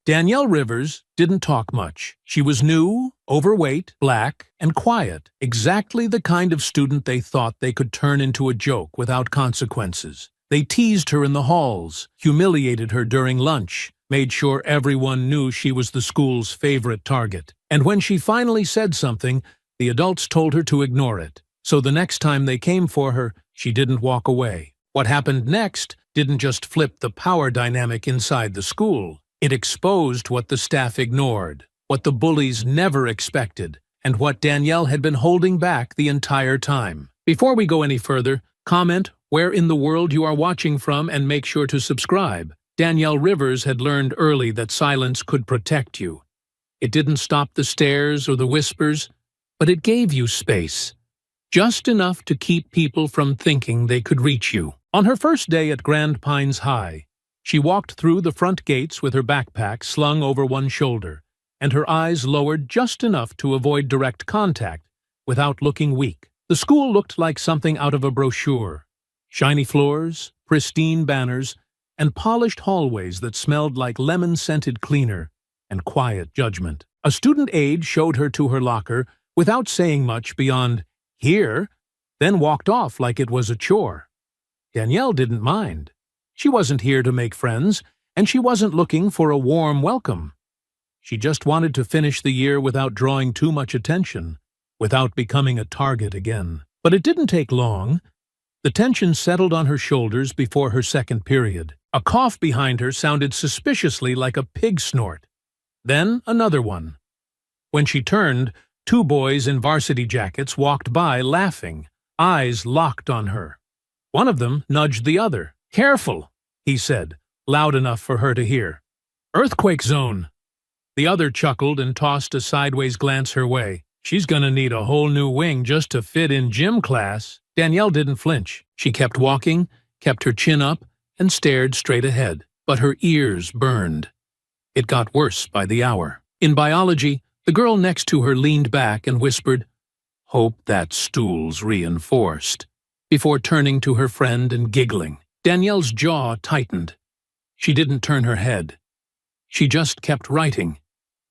Danielle Rivers didn't talk much. She was new, overweight, black, and quiet, exactly the kind of student they thought they could turn into a joke without consequences. They teased her in the halls, humiliated her during lunch, made sure everyone knew she was the school's favorite target. And when she finally said something, the adults told her to ignore it. So the next time they came for her, she didn't walk away. What happened next didn't just flip the power dynamic inside the school. It exposed what the staff ignored, what the bullies never expected, and what Danielle had been holding back the entire time. Before we go any further, comment where in the world you are watching from and make sure to subscribe. Danielle Rivers had learned early that silence could protect you. It didn't stop the stares or the whispers, but it gave you space. Just enough to keep people from thinking they could reach you. On her first day at Grand Pines High, she walked through the front gates with her backpack slung over one shoulder, and her eyes lowered just enough to avoid direct contact without looking weak. The school looked like something out of a brochure. Shiny floors, pristine banners, and polished hallways that smelled like lemon-scented cleaner and quiet judgment. A student aide showed her to her locker without saying much beyond, "Here," then walked off like it was a chore. Danielle didn't mind. She wasn't here to make friends, and she wasn't looking for a warm welcome. She just wanted to finish the year without drawing too much attention, without becoming a target again. But it didn't take long. The tension settled on her shoulders before her second period. A cough behind her sounded suspiciously like a pig snort. Then another one. When she turned, two boys in varsity jackets walked by laughing, eyes locked on her. One of them nudged the other. "Careful," he said, loud enough for her to hear. "Earthquake zone." The other chuckled and tossed a sideways glance her way. "She's gonna need a whole new wing just to fit in gym class." Danielle didn't flinch. She kept walking, kept her chin up, and stared straight ahead. But her ears burned. It got worse by the hour. In biology, the girl next to her leaned back and whispered, "Hope that stool's reinforced," before turning to her friend and giggling. Danielle's jaw tightened. She didn't turn her head. She just kept writing.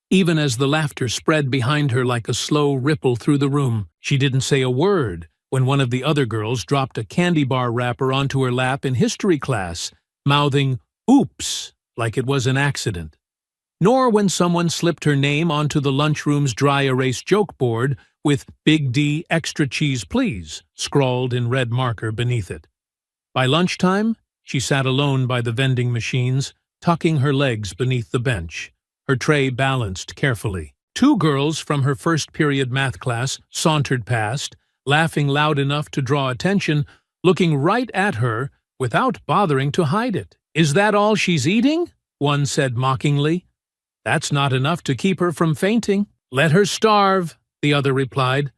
Even as the laughter spread behind her like a slow ripple through the room, she didn't say a word when one of the other girls dropped a candy bar wrapper onto her lap in history class, mouthing, "Oops," like it was an accident. Nor when someone slipped her name onto the lunchroom's dry erase joke board with "Big D extra cheese please" scrawled in red marker beneath it. By lunchtime, she sat alone by the vending machines, tucking her legs beneath the bench, her tray balanced carefully. Two girls from her first period math class sauntered past, laughing loud enough to draw attention, looking right at her without bothering to hide it. "Is that all she's eating?" one said mockingly. "That's not enough to keep her from fainting." "Let her starve," the other replied.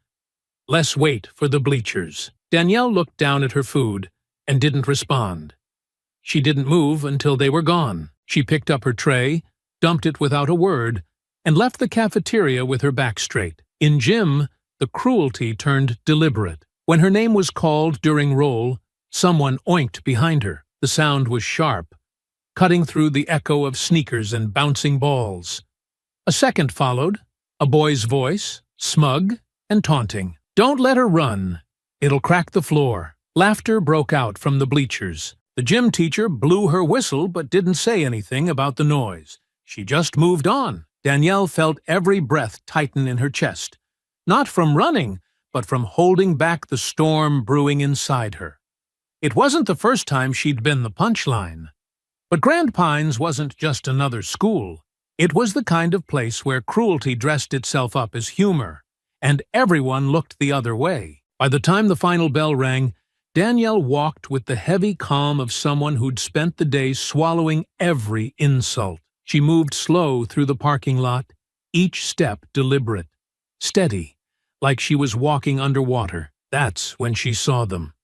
"Less wait for the bleachers." Danielle looked down at her food and didn't respond. She didn't move until they were gone. She picked up her tray, dumped it without a word, and left the cafeteria with her back straight. In gym, the cruelty turned deliberate. When her name was called during roll, someone oinked behind her. The sound was sharp, cutting through the echo of sneakers and bouncing balls. A second followed, a boy's voice, smug and taunting. "Don't let her run. It'll crack the floor." Laughter broke out from the bleachers. The gym teacher blew her whistle but didn't say anything about the noise. She just moved on. Danielle felt every breath tighten in her chest. Not from running, but from holding back the storm brewing inside her. It wasn't the first time she'd been the punchline. But Grand Pines wasn't just another school. It was the kind of place where cruelty dressed itself up as humor, and everyone looked the other way. By the time the final bell rang, Danielle walked with the heavy calm of someone who'd spent the day swallowing every insult. She moved slow through the parking lot, each step deliberate, steady, like she was walking underwater. That's when she saw them.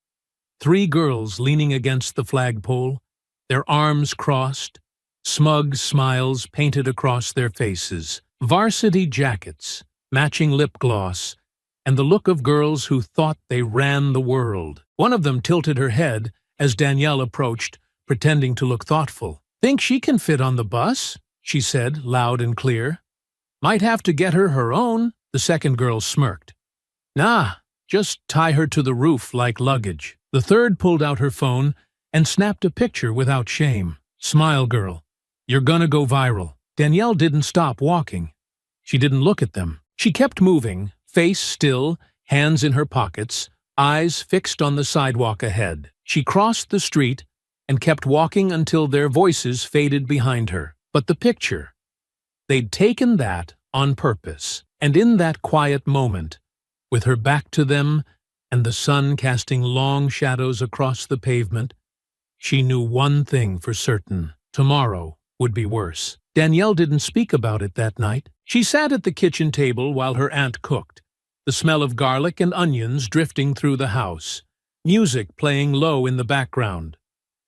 3 girls leaning against the flagpole, their arms crossed, smug smiles painted across their faces, varsity jackets, matching lip gloss, and the look of girls who thought they ran the world. One of them tilted her head as Danielle approached, pretending to look thoughtful. "Think she can fit on the bus?" she said, loud and clear. Might have to get her own, the second girl smirked. Nah, just tie her to the roof like luggage. The third pulled out her phone and snapped a picture without shame. Smile, girl. You're gonna go viral. Danielle didn't stop walking. She didn't look at them. She kept moving, face still, hands in her pockets, eyes fixed on the sidewalk ahead. She crossed the street and kept walking until their voices faded behind her. But the picture, they'd taken that on purpose. And in that quiet moment, with her back to them and the sun casting long shadows across the pavement, she knew one thing for certain: tomorrow would be worse. Danielle didn't speak about it that night. She sat at the kitchen table while her aunt cooked, the smell of garlic and onions drifting through the house, music playing low in the background.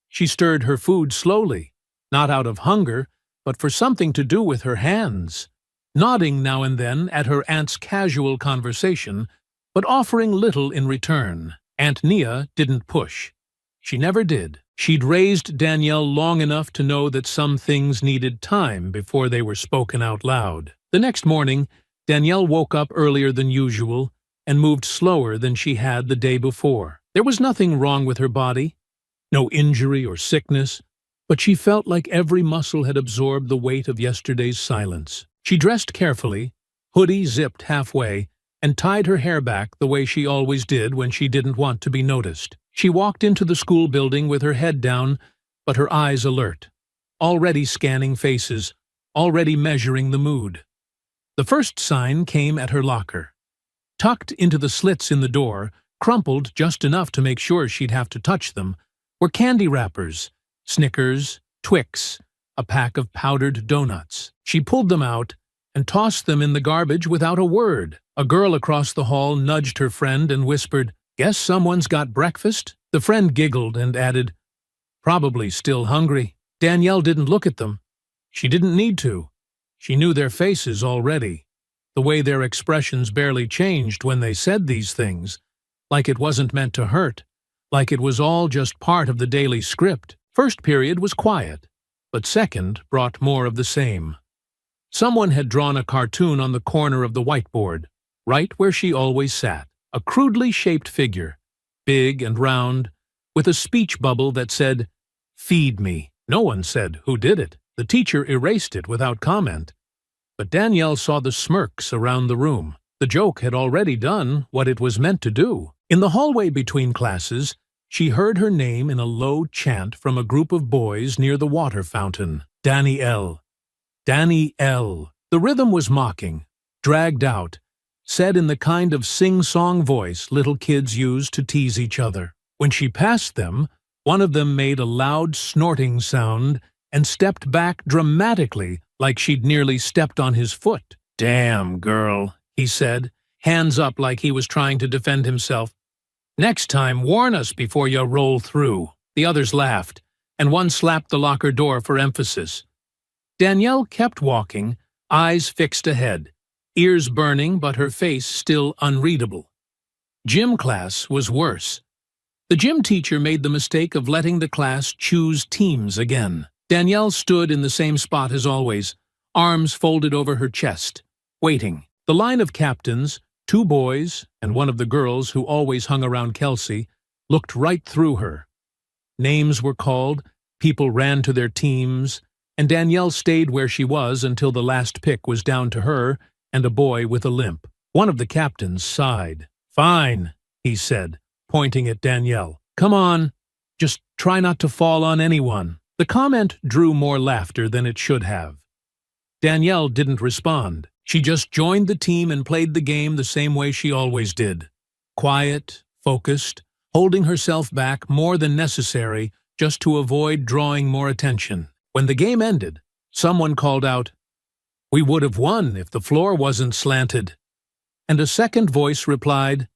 She stirred her food slowly, not out of hunger, but for something to do with her hands, nodding now and then at her aunt's casual conversation, but offering little in return. Aunt Nia didn't push. She never did. She'd raised Danielle long enough to know that some things needed time before they were spoken out loud. The next morning, Danielle woke up earlier than usual and moved slower than she had the day before. There was nothing wrong with her body, no injury or sickness, but she felt like every muscle had absorbed the weight of yesterday's silence. She dressed carefully, hoodie zipped halfway, and tied her hair back the way she always did when she didn't want to be noticed. She walked into the school building with her head down, but her eyes alert, already scanning faces, already measuring the mood. The first sign came at her locker. Tucked into the slits in the door, crumpled just enough to make sure she'd have to touch them, were candy wrappers, Snickers, Twix, a pack of powdered donuts. She pulled them out and tossed them in the garbage without a word. A girl across the hall nudged her friend and whispered, "Guess someone's got breakfast?" The friend giggled and added, "Probably still hungry." Danielle didn't look at them. She didn't need to. She knew their faces already, the way their expressions barely changed when they said these things, like it wasn't meant to hurt, like it was all just part of the daily script. First period was quiet, but second brought more of the same. Someone had drawn a cartoon on the corner of the whiteboard, right where she always sat, a crudely shaped figure, big and round, with a speech bubble that said, "Feed me." No one said who did it. The teacher erased it without comment. But Danielle saw the smirks around the room. The joke had already done what it was meant to do. In the hallway between classes, she heard her name in a low chant from a group of boys near the water fountain. Danielle. Danielle. The rhythm was mocking, dragged out, said in the kind of sing-song voice little kids use to tease each other. When she passed them, one of them made a loud snorting sound and stepped back dramatically like she'd nearly stepped on his foot. "Damn, girl," he said, hands up like he was trying to defend himself. "Next time, warn us before you roll through." The others laughed, and one slapped the locker door for emphasis. Danielle kept walking, eyes fixed ahead, ears burning but her face still unreadable. Gym class was worse. The gym teacher made the mistake of letting the class choose teams again. Danielle stood in the same spot as always, arms folded over her chest, waiting. The line of captains, 2 boys and one of the girls who always hung around Kelsey, looked right through her. Names were called, people ran to their teams, and Danielle stayed where she was until the last pick was down to her and a boy with a limp. One of the captains sighed. "Fine," he said, pointing at Danielle. "Come on, just try not to fall on anyone." The comment drew more laughter than it should have. Danielle didn't respond. She just joined the team and played the game the same way she always did. Quiet, focused, holding herself back more than necessary just to avoid drawing more attention. When the game ended, someone called out, "We would have won if the floor wasn't slanted." And a second voice replied,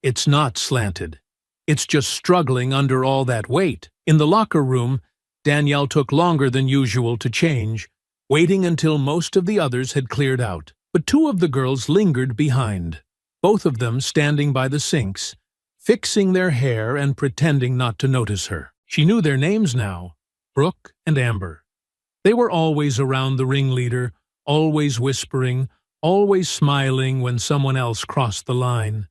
"It's not slanted. It's just struggling under all that weight." In the locker room, Danielle took longer than usual to change, waiting until most of the others had cleared out. But 2 of the girls lingered behind, both of them standing by the sinks, fixing their hair and pretending not to notice her. She knew their names now, Brooke and Amber. They were always around the ringleader, always whispering, always smiling when someone else crossed the line.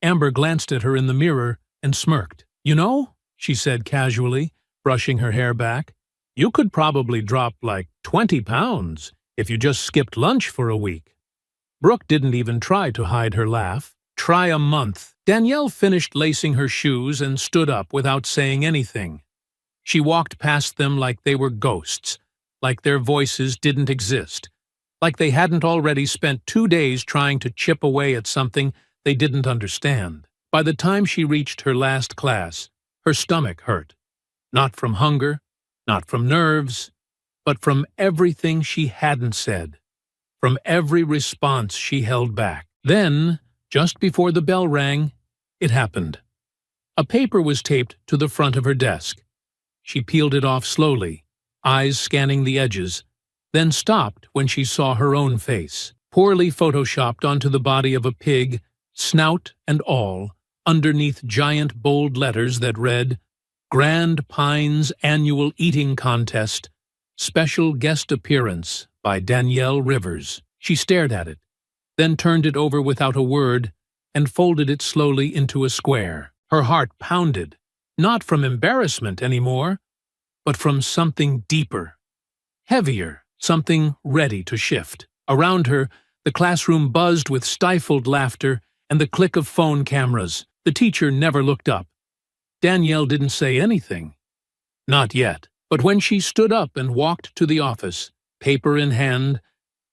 Amber glanced at her in the mirror and smirked. "You know," she said casually, brushing her hair back, "you could probably drop like 20 pounds if you just skipped lunch for a week." Brooke didn't even try to hide her laugh. "Try a month." Danielle finished lacing her shoes and stood up without saying anything. She walked past them like they were ghosts, like their voices didn't exist, like they hadn't already spent 2 days trying to chip away at something they didn't understand. By the time she reached her last class, her stomach hurt. Not from hunger, not from nerves, but from everything she hadn't said, from every response she held back. Then, just before the bell rang, it happened. A paper was taped to the front of her desk. She peeled it off slowly, eyes scanning the edges, then stopped when she saw her own face, poorly photoshopped onto the body of a pig, snout and all, underneath giant bold letters that read, "Grand Pines Annual Eating Contest, Special Guest Appearance by Danielle Rivers." She stared at it, then turned it over without a word and folded it slowly into a square. Her heart pounded, not from embarrassment anymore, but from something deeper, heavier, something ready to shift. Around her, the classroom buzzed with stifled laughter and the click of phone cameras. The teacher never looked up. Danielle didn't say anything. Not yet. But when she stood up and walked to the office, paper in hand,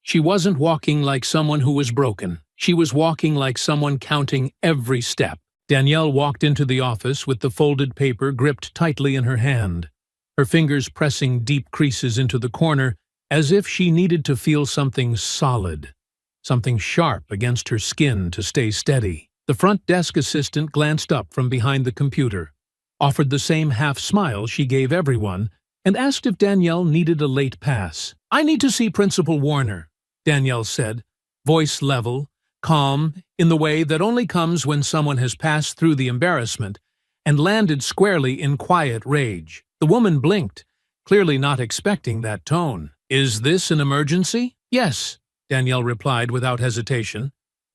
she wasn't walking like someone who was broken. She was walking like someone counting every step. Danielle walked into the office with the folded paper gripped tightly in her hand, her fingers pressing deep creases into the corner as if she needed to feel something solid, something sharp against her skin to stay steady. The front desk assistant glanced up from behind the computer, offered the same half-smile she gave everyone, and asked if Danielle needed a late pass. "I need to see Principal Warner," Danielle said, voice level, calm, in the way that only comes when someone has passed through the embarrassment, and landed squarely in quiet rage. The woman blinked, clearly not expecting that tone. "Is this an emergency?" "Yes," Danielle replied without hesitation.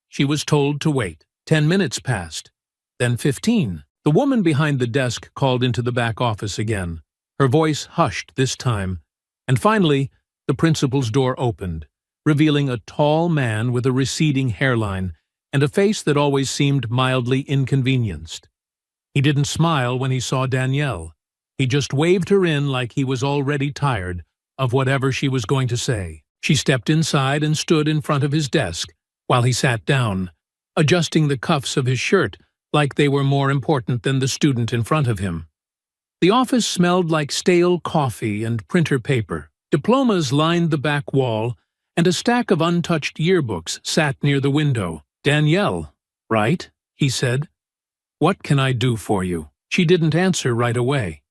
She was told to wait. 10 minutes passed, then 15. The woman behind the desk called into the back office again. Her voice hushed this time, and finally, the principal's door opened, revealing a tall man with a receding hairline and a face that always seemed mildly inconvenienced. He didn't smile when he saw Danielle. He just waved her in like he was already tired of whatever she was going to say. She stepped inside and stood in front of his desk while he sat down, adjusting the cuffs of his shirt like they were more important than the student in front of him. The office smelled like stale coffee and printer paper. Diplomas lined the back wall, and a stack of untouched yearbooks sat near the window. "Danielle, right?" he said. "What can I do for you?" She didn't answer right away.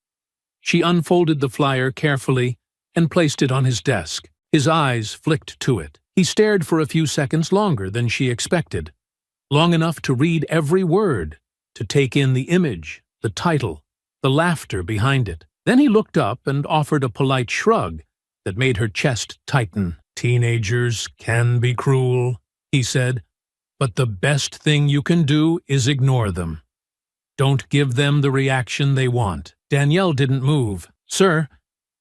She unfolded the flyer carefully and placed it on his desk. His eyes flicked to it. He stared for a few seconds longer than she expected, long enough to read every word, to take in the image, the title, the laughter behind it. Then he looked up and offered a polite shrug that made her chest tighten. "Teenagers can be cruel," he said, "but the best thing you can do is ignore them. Don't give them the reaction they want." Danielle didn't move. "Sir,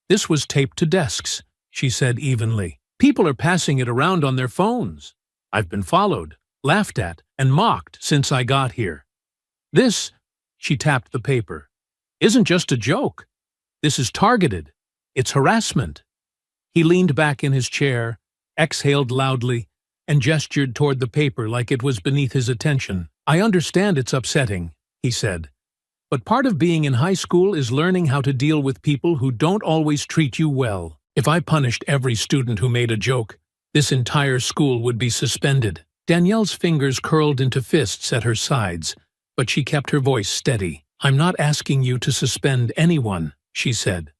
this was taped to desks," she said evenly. "People are passing it around on their phones. I've been followed, laughed at, and mocked since I got here. This," she tapped the paper, "isn't just a joke. This is targeted. It's harassment." He leaned back in his chair, exhaled loudly, and gestured toward the paper like it was beneath his attention. "I understand it's upsetting," he said, "but part of being in high school is learning how to deal with people who don't always treat you well. If I punished every student who made a joke, this entire school would be suspended." Danielle's fingers curled into fists at her sides, but she kept her voice steady. "I'm not asking you to suspend anyone," she said.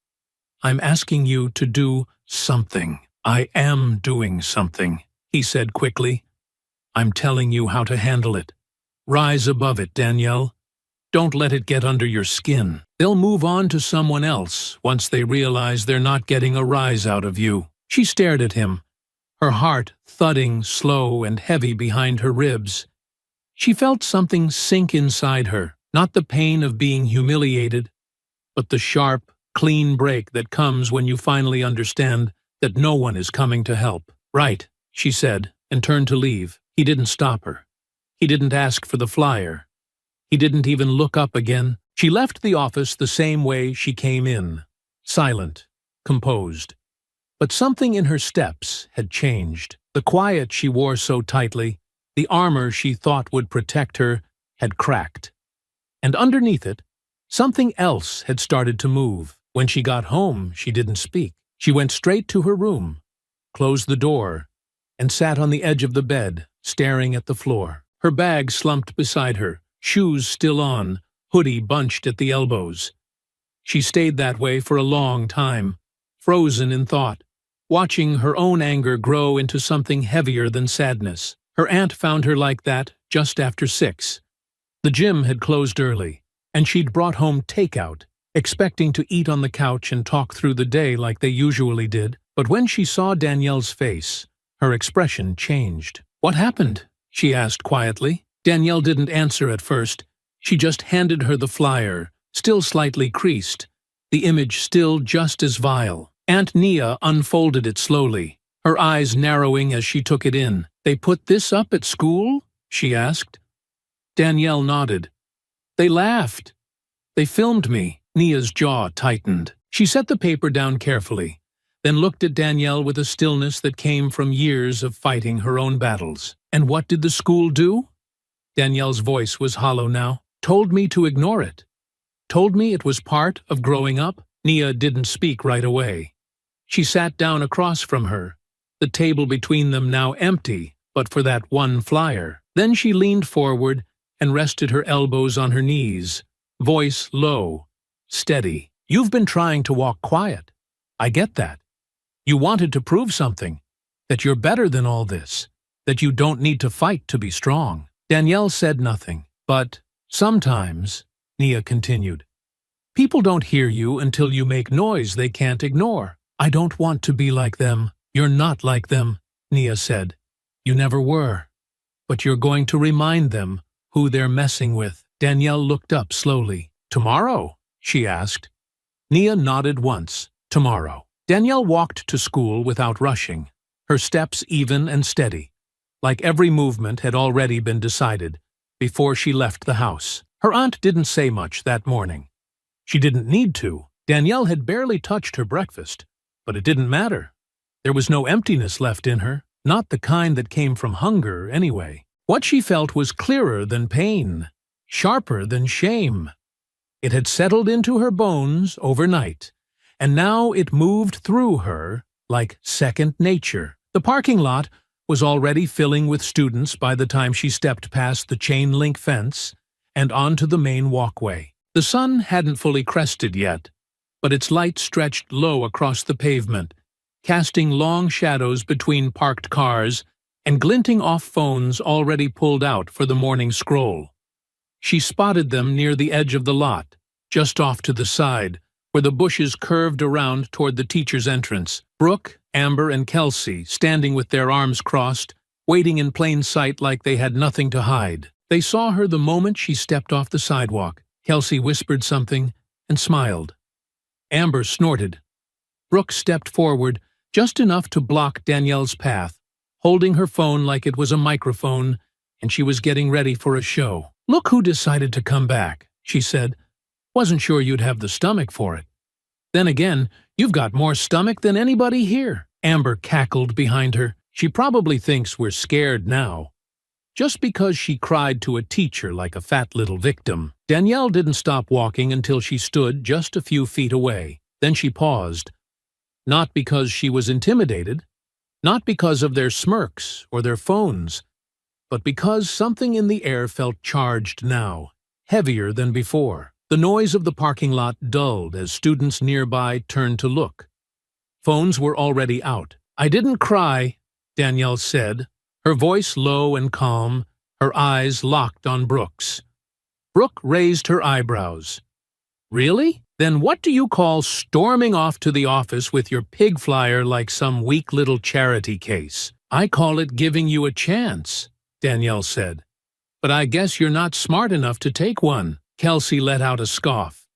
"I'm asking you to do something." "I am doing something," he said quickly. "I'm telling you how to handle it. Rise above it, Danielle. Don't let it get under your skin. They'll move on to someone else once they realize they're not getting a rise out of you." She stared at him, her heart thudding slow and heavy behind her ribs. She felt something sink inside her, not the pain of being humiliated, but the sharp, clean break that comes when you finally understand that no one is coming to help. "Right," she said, and turned to leave. He didn't stop her. He didn't ask for the flyer. He didn't even look up again. She left the office the same way she came in, silent, composed. But something in her steps had changed. The quiet she wore so tightly, the armor she thought would protect her, had cracked. And underneath it, something else had started to move. When she got home, she didn't speak. She went straight to her room, closed the door, and sat on the edge of the bed, staring at the floor. Her bag slumped beside her, shoes still on, hoodie bunched at the elbows. She stayed that way for a long time, frozen in thought, watching her own anger grow into something heavier than sadness. Her aunt found her like that just after 6. The gym had closed early, and she'd brought home takeout, expecting to eat on the couch and talk through the day like they usually did. But when she saw Danielle's face, her expression changed. "What happened?" she asked quietly. Danielle didn't answer at first. She just handed her the flyer, still slightly creased, the image still just as vile. Aunt Nia unfolded it slowly, her eyes narrowing as she took it in. "They put this up at school?" she asked. Danielle nodded. "They laughed. They filmed me." Nia's jaw tightened. She set the paper down carefully, then looked at Danielle with a stillness that came from years of fighting her own battles. "And what did the school do?" Danielle's voice was hollow now. "Told me to ignore it. Told me it was part of growing up." Nia didn't speak right away. She sat down across from her, the table between them now empty, but for that one flyer. Then she leaned forward and rested her elbows on her knees, voice low, steady. "You've been trying to walk quiet. I get that. You wanted to prove something, that you're better than all this, that you don't need to fight to be strong." Danielle said nothing. "But sometimes," Nia continued, "people don't hear you until you make noise they can't ignore." "I don't want to be like them." "You're not like them," Nia said. "You never were. But you're going to remind them who they're messing with." Danielle looked up slowly. "Tomorrow?" she asked. Nia nodded once. "Tomorrow." Danielle walked to school without rushing, her steps even and steady, like every movement had already been decided before she left the house. Her aunt didn't say much that morning. She didn't need to. Danielle had barely touched her breakfast, but it didn't matter. There was no emptiness left in her, not the kind that came from hunger, anyway. What she felt was clearer than pain, sharper than shame. It had settled into her bones overnight, and now it moved through her like second nature. The parking lot was already filling with students by the time she stepped past the chain-link fence and onto the main walkway. The sun hadn't fully crested yet, but its light stretched low across the pavement, casting long shadows between parked cars and glinting off phones already pulled out for the morning scroll. She spotted them near the edge of the lot, just off to the side, where the bushes curved around toward the teacher's entrance. Brooke, Amber, and Kelsey, standing with their arms crossed, waiting in plain sight like they had nothing to hide. They saw her the moment she stepped off the sidewalk. Kelsey whispered something and smiled. Amber snorted. Brooke stepped forward, just enough to block Danielle's path, holding her phone like it was a microphone, and she was getting ready for a show. "Look who decided to come back," she said. "Wasn't sure you'd have the stomach for it. Then again, you've got more stomach than anybody here." Amber cackled behind her. "She probably thinks we're scared now, just because she cried to a teacher like a fat little victim." Danielle didn't stop walking until she stood just a few feet away. Then she paused. Not because she was intimidated, not because of their smirks or their phones, but because something in the air felt charged now, heavier than before. The noise of the parking lot dulled as students nearby turned to look. Phones were already out. "I didn't cry," Danielle said, her voice low and calm, her eyes locked on Brooke's. Brooke raised her eyebrows. Really? Then what do you call storming off to the office with your pig flyer like some weak little charity case? I call it giving you a chance, Danielle said. But I guess you're not smart enough to take one. Kelsey let out a scoff.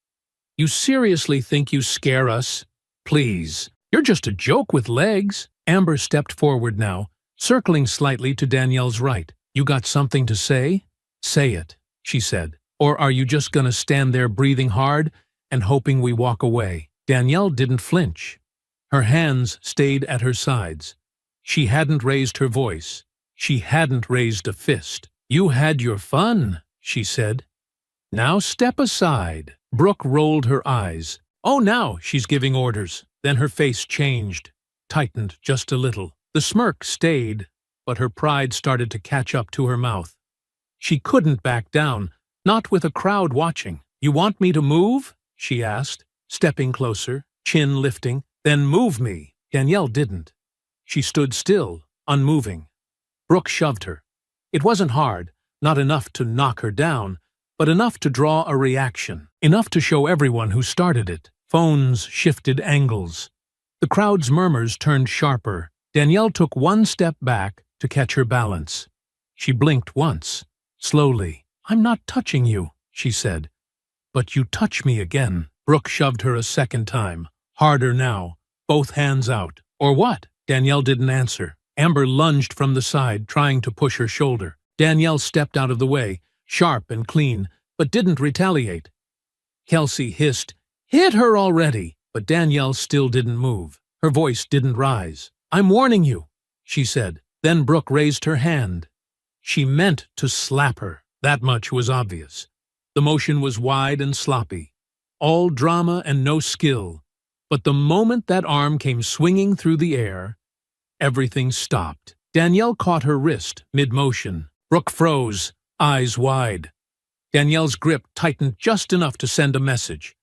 You seriously think you scare us? Please. You're just a joke with legs. Amber stepped forward now, circling slightly to Danielle's right. You got something to say? Say it, she said. Or are you just gonna stand there breathing hard and hoping we walk away? Danielle didn't flinch. Her hands stayed at her sides. She hadn't raised her voice. She hadn't raised a fist. You had your fun, she said. Now step aside. Brooke rolled her eyes. Oh, now she's giving orders. Then her face changed, tightened just a little. The smirk stayed, but her pride started to catch up to her mouth. She couldn't back down, not with a crowd watching. You want me to move? She asked, stepping closer, chin lifting. Then move me. Danielle didn't. She stood still, unmoving. Brooke shoved her. It wasn't hard, not enough to knock her down, but enough to draw a reaction, enough to show everyone who started it. Phones shifted angles. The crowd's murmurs turned sharper. Danielle took one step back to catch her balance. She blinked once, slowly. I'm not touching you, she said. But you touch me again. Brooke shoved her a second time, harder now, both hands out. Or what? Danielle didn't answer. Amber lunged from the side, trying to push her shoulder. Danielle stepped out of the way, sharp and clean, but didn't retaliate. Kelsey hissed, "Hit her already!" But Danielle still didn't move. Her voice didn't rise. "I'm warning you," she said. Then Brooke raised her hand. She meant to slap her. That much was obvious. The motion was wide and sloppy. All drama and no skill. But the moment that arm came swinging through the air, everything stopped. Danielle caught her wrist, mid-motion. Brooke froze, eyes wide. Danielle's grip tightened just enough to send a message.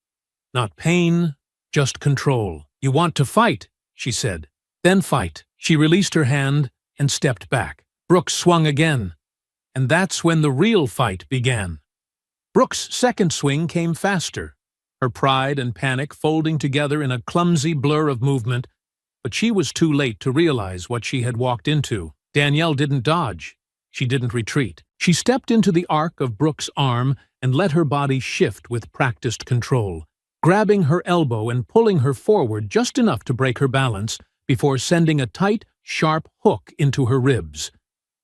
Not pain, just control. You want to fight, she said. Then fight. She released her hand and stepped back. Brooke swung again. And that's when the real fight began. Brooke's second swing came faster, her pride and panic folding together in a clumsy blur of movement, but she was too late to realize what she had walked into. Danielle didn't dodge. She didn't retreat. She stepped into the arc of Brooke's arm and let her body shift with practiced control, grabbing her elbow and pulling her forward just enough to break her balance before sending a tight, sharp hook into her ribs.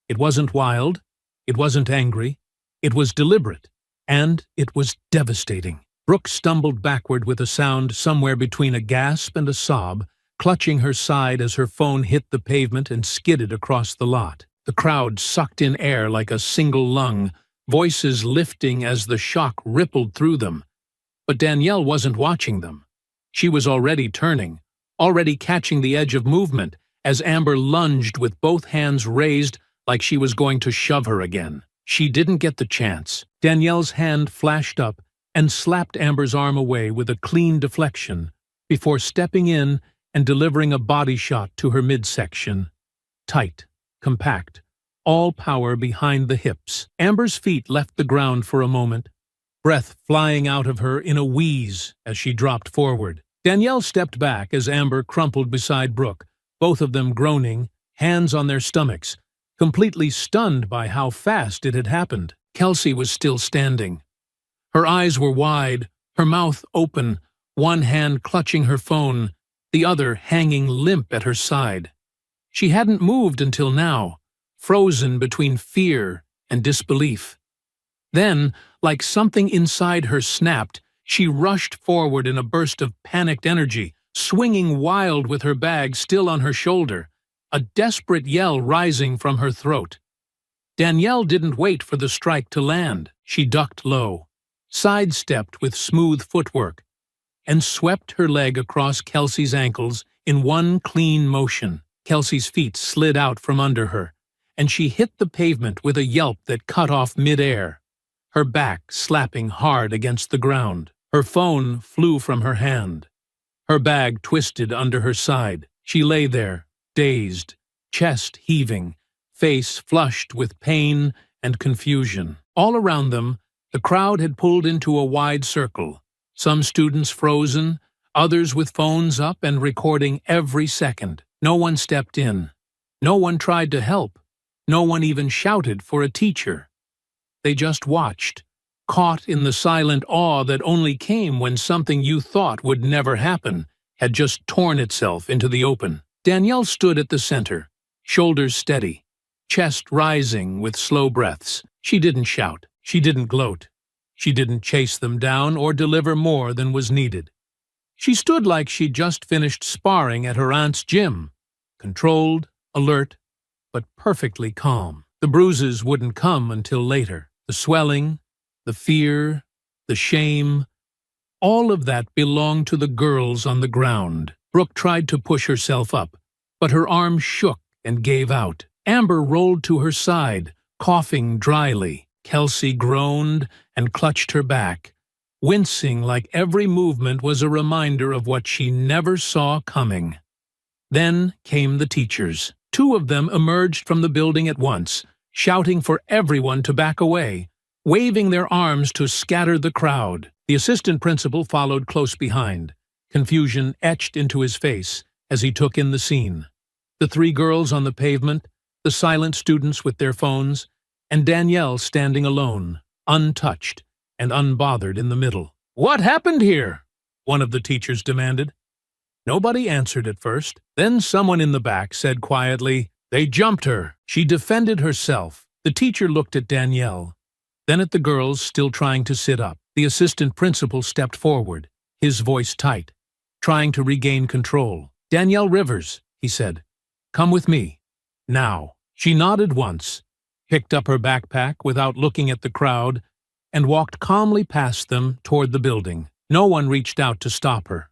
It wasn't wild. It wasn't angry. It was deliberate. And it was devastating. Brooke stumbled backward with a sound somewhere between a gasp and a sob, clutching her side as her phone hit the pavement and skidded across the lot. The crowd sucked in air like a single lung, voices lifting as the shock rippled through them. But Danielle wasn't watching them. She was already turning, already catching the edge of movement, as Amber lunged with both hands raised like she was going to shove her again. She didn't get the chance. Danielle's hand flashed up and slapped Amber's arm away with a clean deflection before stepping in and delivering a body shot to her midsection. Tight, compact, all power behind the hips. Amber's feet left the ground for a moment, breath flying out of her in a wheeze as she dropped forward. Danielle stepped back as Amber crumpled beside Brooke, both of them groaning, hands on their stomachs, completely stunned by how fast it had happened. Kelsey was still standing. Her eyes were wide, her mouth open, one hand clutching her phone, the other hanging limp at her side. She hadn't moved until now, frozen between fear and disbelief. Then, like something inside her snapped, she rushed forward in a burst of panicked energy, swinging wild with her bag still on her shoulder, a desperate yell rising from her throat. Danielle didn't wait for the strike to land. She ducked low, sidestepped with smooth footwork, and swept her leg across Kelsey's ankles in one clean motion. Kelsey's feet slid out from under her, and she hit the pavement with a yelp that cut off midair, her back slapping hard against the ground. Her phone flew from her hand. Her bag twisted under her side. She lay there, dazed, chest heaving, face flushed with pain and confusion. All around them, The crowd had pulled into a wide circle, some students frozen, others with phones up and recording every second. No one stepped in. No one tried to help. No one even shouted for a teacher. They just watched, caught in the silent awe that only came when something you thought would never happen had just torn itself into the open. Danielle stood at the center, shoulders steady, chest rising with slow breaths. She didn't shout. She didn't gloat. She didn't chase them down or deliver more than was needed. She stood like she'd just finished sparring at her aunt's gym, controlled, alert, but perfectly calm. The bruises wouldn't come until later. The swelling, the fear, the shame, all of that belonged to the girls on the ground. Brooke tried to push herself up, but her arm shook and gave out. Amber rolled to her side, coughing dryly. Kelsey groaned and clutched her back, wincing like every movement was a reminder of what she never saw coming. Then came the teachers. 2 of them emerged from the building at once, shouting for everyone to back away, waving their arms to scatter the crowd. The assistant principal followed close behind, confusion etched into his face as he took in the scene. The 3 girls on the pavement, the silent students with their phones, and Danielle standing alone, untouched and unbothered in the middle. "What happened here?" one of the teachers demanded. Nobody answered at first. Then someone in the back said quietly, "They jumped her." She defended herself. The teacher looked at Danielle, then at the girls still trying to sit up. The assistant principal stepped forward, his voice tight, trying to regain control. "Danielle Rivers," he said, "come with me. Now." She nodded once, picked up her backpack without looking at the crowd, and walked calmly past them toward the building. No one reached out to stop her.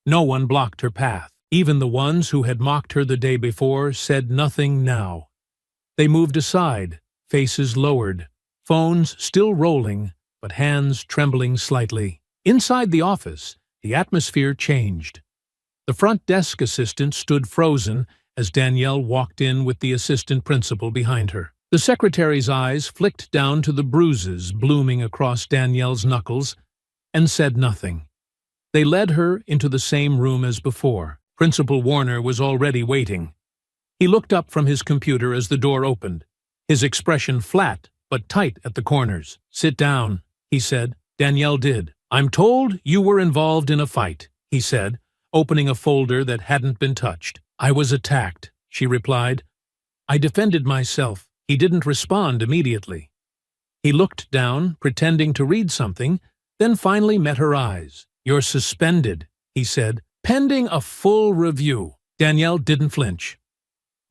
No one blocked her path. Even the ones who had mocked her the day before said nothing now. They moved aside, faces lowered, phones still rolling, but hands trembling slightly. Inside the office, the atmosphere changed. The front desk assistant stood frozen as Danielle walked in with the assistant principal behind her. The secretary's eyes flicked down to the bruises blooming across Danielle's knuckles and said nothing. They led her into the same room as before. Principal Warner was already waiting. He looked up from his computer as the door opened, his expression flat but tight at the corners. "Sit down," he said. Danielle did. "I'm told you were involved in a fight," he said, opening a folder that hadn't been touched. "I was attacked," she replied. "I defended myself." He didn't respond immediately. He looked down, pretending to read something, then finally met her eyes. "You're suspended," he said, "pending a full review." Danielle didn't flinch.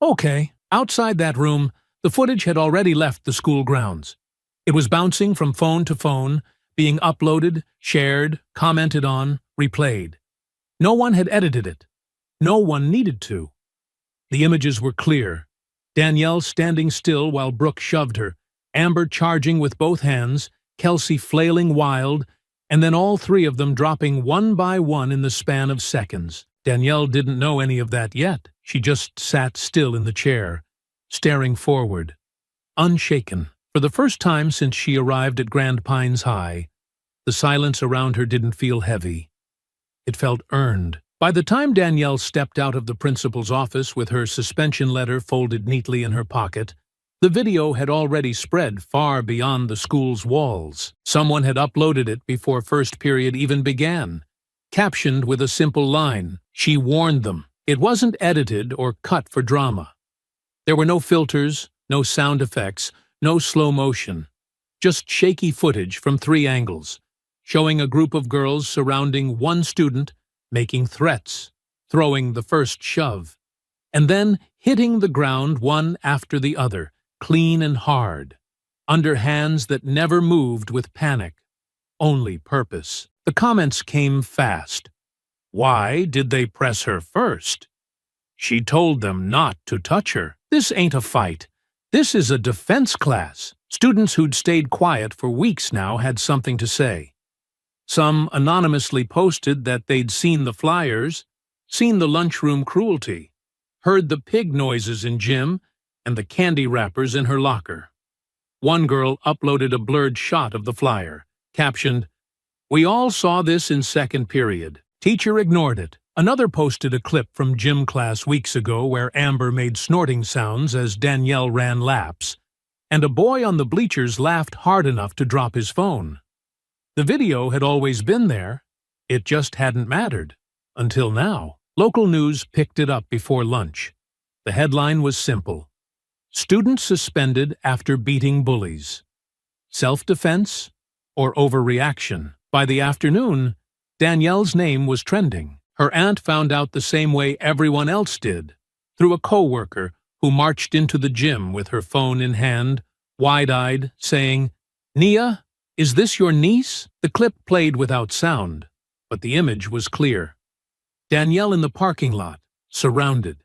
"Okay." Outside that room, the footage had already left the school grounds. It was bouncing from phone to phone, being uploaded, shared, commented on, replayed. No one had edited it. No one needed to. The images were clear. Danielle standing still while Brooke shoved her, Amber charging with both hands, Kelsey flailing wild, and then all 3 of them dropping one by one in the span of seconds. Danielle didn't know any of that yet. She just sat still in the chair, staring forward, unshaken. For the first time since she arrived at Grand Pines High, the silence around her didn't feel heavy. It felt earned. By the time Danielle stepped out of the principal's office with her suspension letter folded neatly in her pocket, the video had already spread far beyond the school's walls. Someone had uploaded it before first period even began, captioned with a simple line, "She warned them." It wasn't edited or cut for drama. There were no filters, no sound effects, no slow motion, just shaky footage from 3 angles, showing a group of girls surrounding one student, making threats, throwing the first shove, and then hitting the ground one after the other, clean and hard, under hands that never moved with panic, only purpose. The comments came fast. Why did they press her first? She told them not to touch her. This ain't a fight. This is a defense class. Students who'd stayed quiet for weeks now had something to say. Some anonymously posted that they'd seen the flyers, seen the lunchroom cruelty, heard the pig noises in gym, and the candy wrappers in her locker. One girl uploaded a blurred shot of the flyer, captioned, "We all saw this in second period. Teacher ignored it." Another posted a clip from gym class weeks ago where Amber made snorting sounds as Danielle ran laps, and a boy on the bleachers laughed hard enough to drop his phone. The video had always been there. It just hadn't mattered. Until now. Local news picked it up before lunch. The headline was simple: "Student suspended after beating bullies. Self-defense or overreaction?" By the afternoon, Danielle's name was trending. Her aunt found out the same way everyone else did, through a coworker who marched into the gym with her phone in hand, wide-eyed, saying, "Nia, is this your niece?" The clip played without sound, but the image was clear. Danielle in the parking lot, surrounded.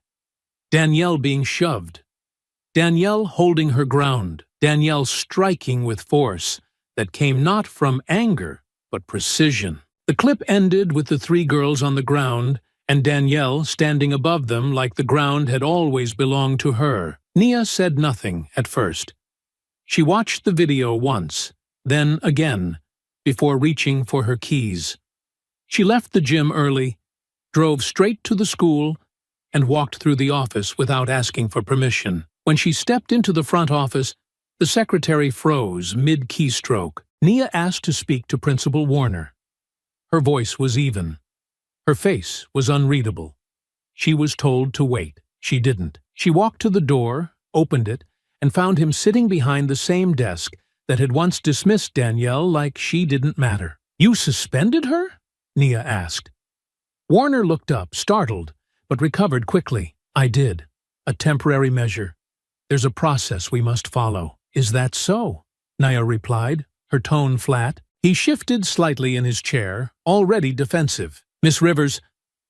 Danielle being shoved. Danielle holding her ground. Danielle striking with force that came not from anger, but precision. The clip ended with the three girls on the ground and Danielle standing above them like the ground had always belonged to her. Nia said nothing at first. She watched the video once, then again, before reaching for her keys. She left the gym early, drove straight to the school, and walked through the office without asking for permission. When she stepped into the front office, the secretary froze mid-keystroke. Nia asked to speak to Principal Warner. Her voice was even. Her face was unreadable. She was told to wait. She didn't. She walked to the door, opened it, and found him sitting behind the same desk that had once dismissed Danielle like she didn't matter. "You suspended her?" Nia asked. Warner looked up, startled, but recovered quickly. "I did. A temporary measure. There's a process we must follow." "Is that so?" Nia replied, her tone flat. He shifted slightly in his chair, already defensive. "Miss Rivers,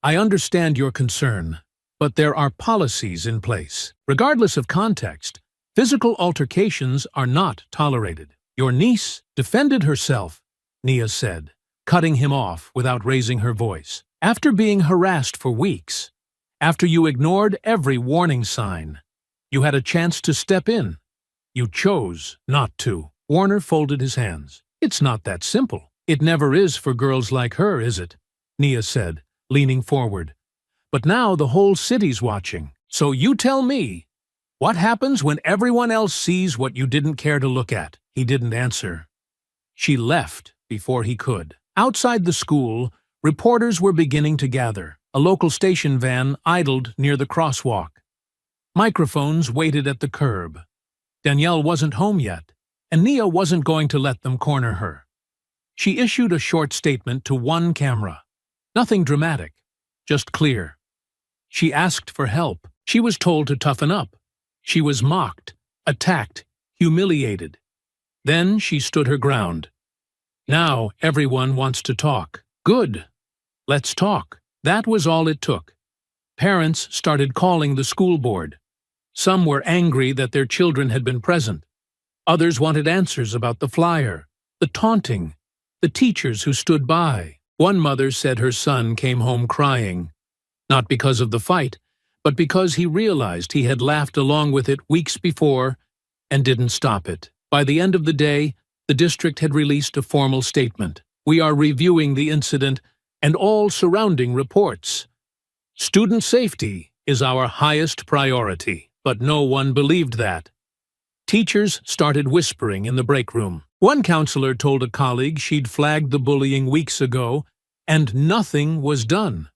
I understand your concern, but there are policies in place. Regardless of context, physical altercations are not tolerated." "Your niece defended herself," Nia said, cutting him off without raising her voice. "After being harassed for weeks, after you ignored every warning sign, you had a chance to step in. You chose not to." Warner folded his hands. "It's not that simple." "It never is for girls like her, is it?" Nia said, leaning forward. "But now the whole city's watching. So you tell me, what happens when everyone else sees what you didn't care to look at?" He didn't answer. She left before he could. Outside the school, reporters were beginning to gather. A local station van idled near the crosswalk. Microphones waited at the curb. Danielle wasn't home yet, and Nia wasn't going to let them corner her. She issued a short statement to one camera. Nothing dramatic, just clear. She asked for help. She was told to toughen up. She was mocked, attacked, humiliated. Then she stood her ground. Now everyone wants to talk. Good. Let's talk. That was all it took. Parents started calling the school board. Some were angry that their children had been present. Others wanted answers about the flyer, the taunting, the teachers who stood by. One mother said her son came home crying, not because of the fight, but because he realized he had laughed along with it weeks before and didn't stop it. By the end of the day, the district had released a formal statement. "We are reviewing the incident and all surrounding reports. Student safety is our highest priority." But no one believed that. Teachers started whispering in the break room. One counselor told a colleague she'd flagged the bullying weeks ago, and nothing was done.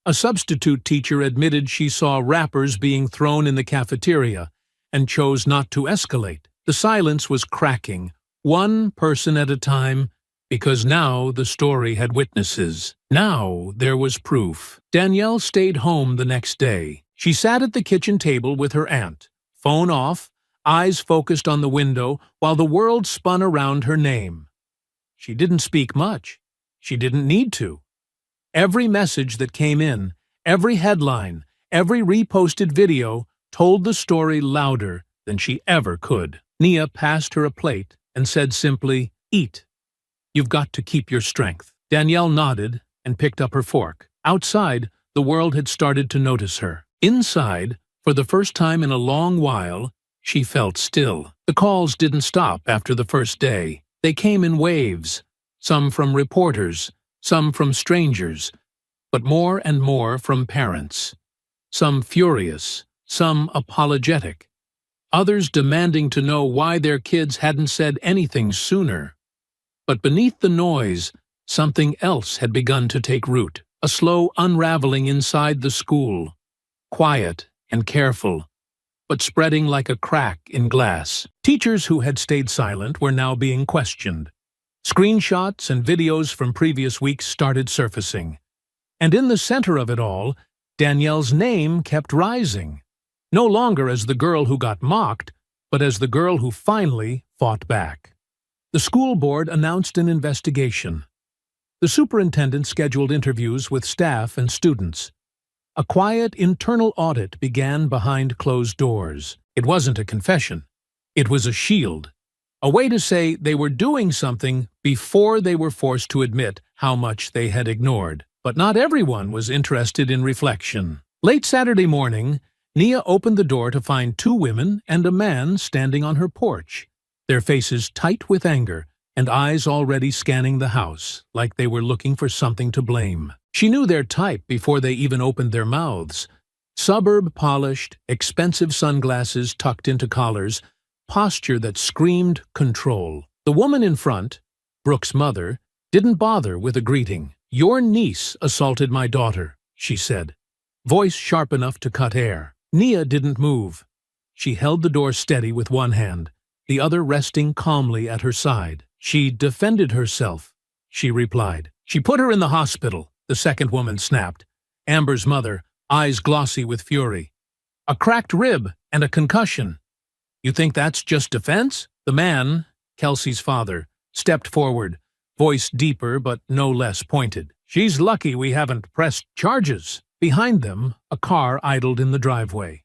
A substitute teacher admitted she saw wrappers being thrown in the cafeteria and chose not to escalate. The silence was cracking, one person at a time, because now the story had witnesses. Now there was proof. Danielle stayed home the next day. She sat at the kitchen table with her aunt, phone off, eyes focused on the window, while the world spun around her name. She didn't speak much. She didn't need to. Every message that came in, every headline, every reposted video told the story louder than she ever could. Nia passed her a plate and said simply, "Eat. You've got to keep your strength." Danielle nodded and picked up her fork. Outside, the world had started to notice her. Inside, for the first time in a long while, She felt still. The calls didn't stop after the first day. They came in waves, some from reporters, some from strangers, but more and more from parents. Some furious, some apologetic, others demanding to know why their kids hadn't said anything sooner. But beneath the noise, something else had begun to take root, a slow unraveling inside the school, quiet and careful, but spreading like a crack in glass. Teachers who had stayed silent were now being questioned. Screenshots and videos from previous weeks started surfacing. And in the center of it all, Danielle's name kept rising, no longer as the girl who got mocked, but as the girl who finally fought back. The school board announced an investigation. The superintendent scheduled interviews with staff and students. A quiet internal audit began behind closed doors. It wasn't a confession. It was a shield, a way to say they were doing something before they were forced to admit how much they had ignored. But not everyone was interested in reflection. Late Saturday morning, Nia opened the door to find two women and a man standing on her porch, their faces tight with anger and eyes already scanning the house like they were looking for something to blame. She knew their type before they even opened their mouths. Suburb-polished, expensive sunglasses tucked into collars, posture that screamed control. The woman in front, Brooke's mother, didn't bother with a greeting. "Your niece assaulted my daughter," she said, voice sharp enough to cut air. Nia didn't move. She held the door steady with one hand, the other resting calmly at her side. "She defended herself," she replied. "She put her in the hospital," the second woman snapped, Amber's mother, eyes glossy with fury. "A cracked rib and a concussion. You think that's just defense?" The man, Kelsey's father, stepped forward, voice deeper but no less pointed. "She's lucky we haven't pressed charges." Behind them, a car idled in the driveway.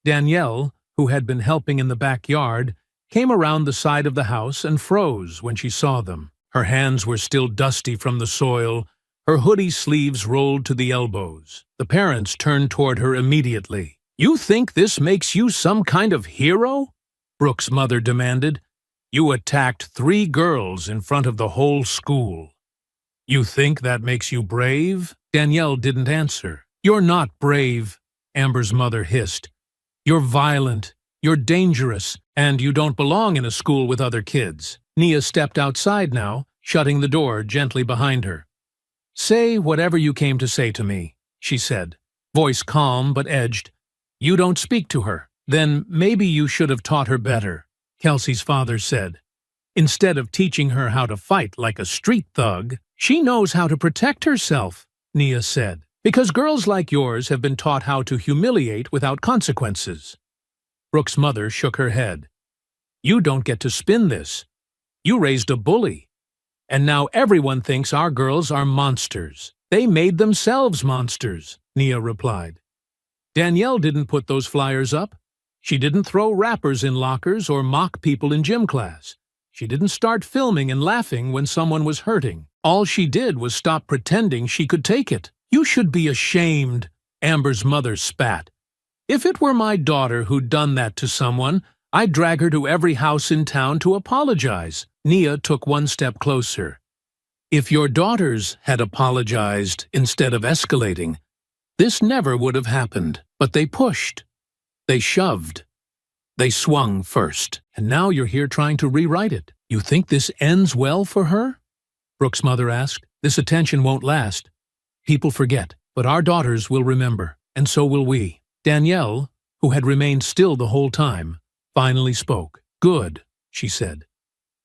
Danielle, who had been helping in the backyard, came around the side of the house and froze when she saw them. Her hands were still dusty from the soil, her hoodie sleeves rolled to the elbows. The parents turned toward her immediately. "You think this makes you some kind of hero?" Brooke's mother demanded. "You attacked 3 girls in front of the whole school. You think that makes you brave?" Danielle didn't answer. "You're not brave," Amber's mother hissed. "You're violent, you're dangerous, and you don't belong in a school with other kids." Nia stepped outside now, shutting the door gently behind her. "Say whatever you came to say to me," she said, voice calm but edged. "You don't speak to her. Then maybe you should have taught her better," Kelsey's father said. "Instead of teaching her how to fight like a street thug." "She knows how to protect herself," Nia said, "because girls like yours have been taught how to humiliate without consequences." Brooke's mother shook her head. "You don't get to spin this. You raised a bully. And now everyone thinks our girls are monsters. They made themselves monsters," Nia replied. "Danielle didn't put those flyers up. She didn't throw wrappers in lockers or mock people in gym class. She didn't start filming and laughing when someone was hurting. All she did was stop pretending she could take it." "You should be ashamed," Amber's mother spat. "If it were my daughter who'd done that to someone, I'd drag her to every house in town to apologize." Nia took one step closer. "If your daughters had apologized instead of escalating, this never would have happened. But they pushed. They shoved. They swung first. And now you're here trying to rewrite it. You think this ends well for her?" Brooke's mother asked. "This attention won't last. People forget, but our daughters will remember, and so will we." Danielle, who had remained still the whole time, finally spoke. "Good," she said.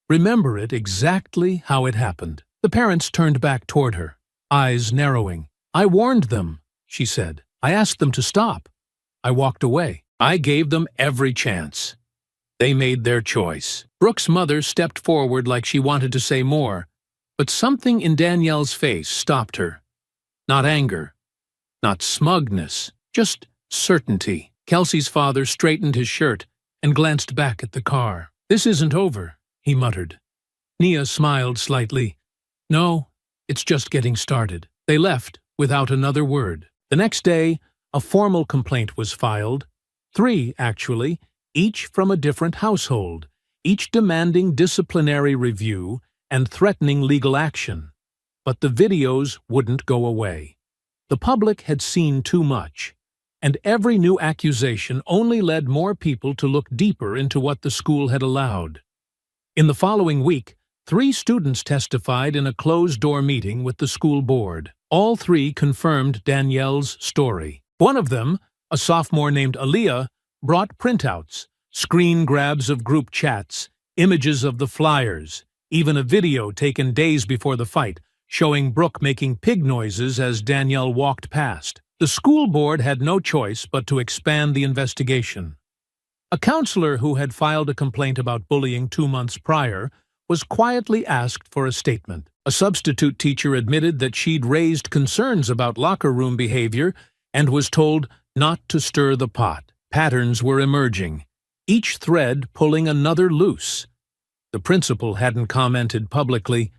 "Remember it exactly how it happened." The parents turned back toward her, eyes narrowing. "I warned them," she said. "I asked them to stop. I walked away. I gave them every chance. They made their choice." Brooke's mother stepped forward like she wanted to say more, but something in Danielle's face stopped her. Not anger, not smugness, just certainty. Kelsey's father straightened his shirt and glanced back at the car. "This isn't over," he muttered. Nia smiled slightly. "No, it's just getting started." They left without another word. The next day, a formal complaint was filed. 3, actually, each from a different household, each demanding disciplinary review and threatening legal action. But the videos wouldn't go away. The public had seen too much, and every new accusation only led more people to look deeper into what the school had allowed. In the following week, 3 students testified in a closed-door meeting with the school board. All 3 confirmed Danielle's story. One of them, a sophomore named Aaliyah, brought printouts, screen grabs of group chats, images of the flyers, even a video taken days before the fight, showing Brooke making pig noises as Danielle walked past. The school board had no choice but to expand the investigation. A counselor who had filed a complaint about bullying 2 months prior was quietly asked for a statement. A substitute teacher admitted that she'd raised concerns about locker room behavior and was told not to stir the pot. Patterns were emerging, each thread pulling another loose. The principal hadn't commented publicly,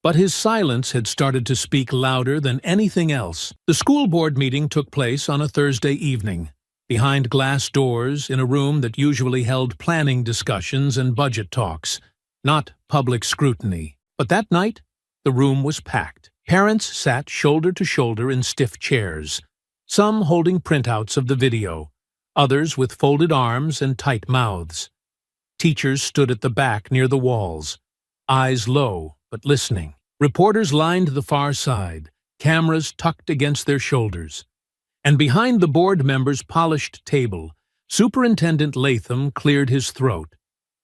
but his silence had started to speak louder than anything else. The school board meeting took place on a Thursday evening, behind glass doors in a room that usually held planning discussions and budget talks, not public scrutiny. But that night, the room was packed. Parents sat shoulder to shoulder in stiff chairs, some holding printouts of the video, others with folded arms and tight mouths. Teachers stood at the back near the walls, eyes low but listening. Reporters lined the far side, cameras tucked against their shoulders. And behind the board members' polished table, Superintendent Latham cleared his throat,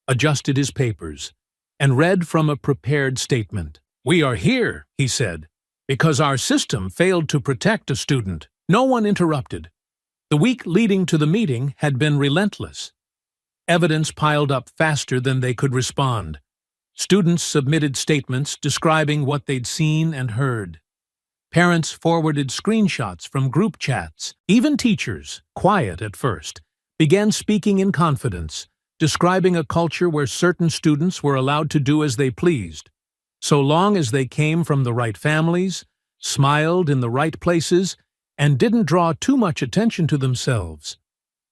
adjusted his papers, and read from a prepared statement. "We are here," he said, "because our system failed to protect a student." No one interrupted. The week leading to the meeting had been relentless. Evidence piled up faster than they could respond. Students submitted statements describing what they'd seen and heard. Parents forwarded screenshots from group chats. Even teachers, quiet at first, began speaking in confidence, describing a culture where certain students were allowed to do as they pleased, so long as they came from the right families, smiled in the right places, and didn't draw too much attention to themselves.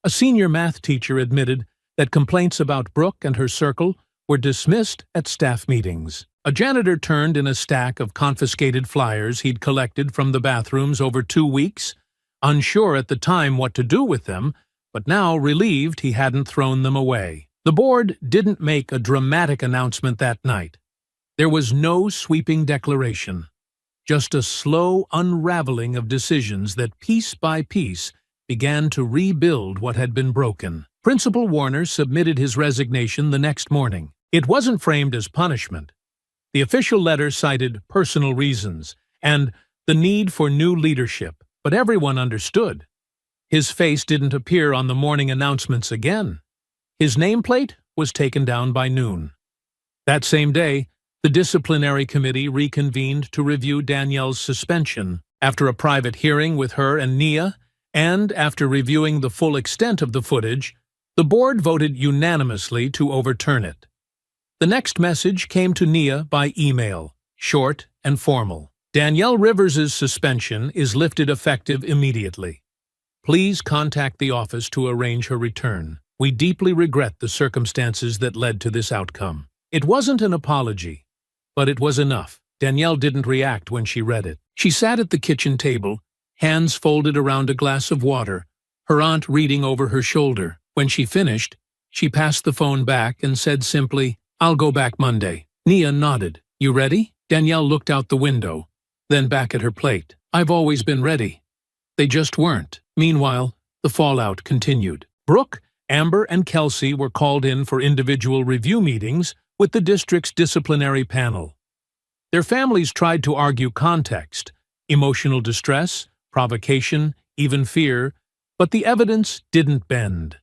A senior math teacher admitted that complaints about Brooke and her circle were dismissed at staff meetings. A janitor turned in a stack of confiscated flyers he'd collected from the bathrooms over 2 weeks, unsure at the time what to do with them, but now relieved he hadn't thrown them away. The board didn't make a dramatic announcement that night. There was no sweeping declaration, just a slow unraveling of decisions that piece by piece began to rebuild what had been broken. Principal Warner submitted his resignation the next morning. It wasn't framed as punishment. The official letter cited personal reasons and the need for new leadership, but everyone understood. His face didn't appear on the morning announcements again. His nameplate was taken down by noon. That same day, the disciplinary committee reconvened to review Danielle's suspension. After a private hearing with her and Nia, and after reviewing the full extent of the footage, the board voted unanimously to overturn it. The next message came to Nia by email, short and formal. Danielle Rivers' suspension is lifted effective immediately. Please contact the office to arrange her return. We deeply regret the circumstances that led to this outcome. It wasn't an apology, but it was enough. Danielle didn't react when she read it. She sat at the kitchen table, hands folded around a glass of water, her aunt reading over her shoulder. When she finished, she passed the phone back and said simply, "I'll go back Monday." Nia nodded. "You ready?" Danielle looked out the window, then back at her plate. "I've always been ready." They just weren't. Meanwhile, the fallout continued. Brooke, Amber, and Kelsey were called in for individual review meetings with the district's disciplinary panel. Their families tried to argue context, emotional distress, provocation, even fear, but the evidence didn't bend.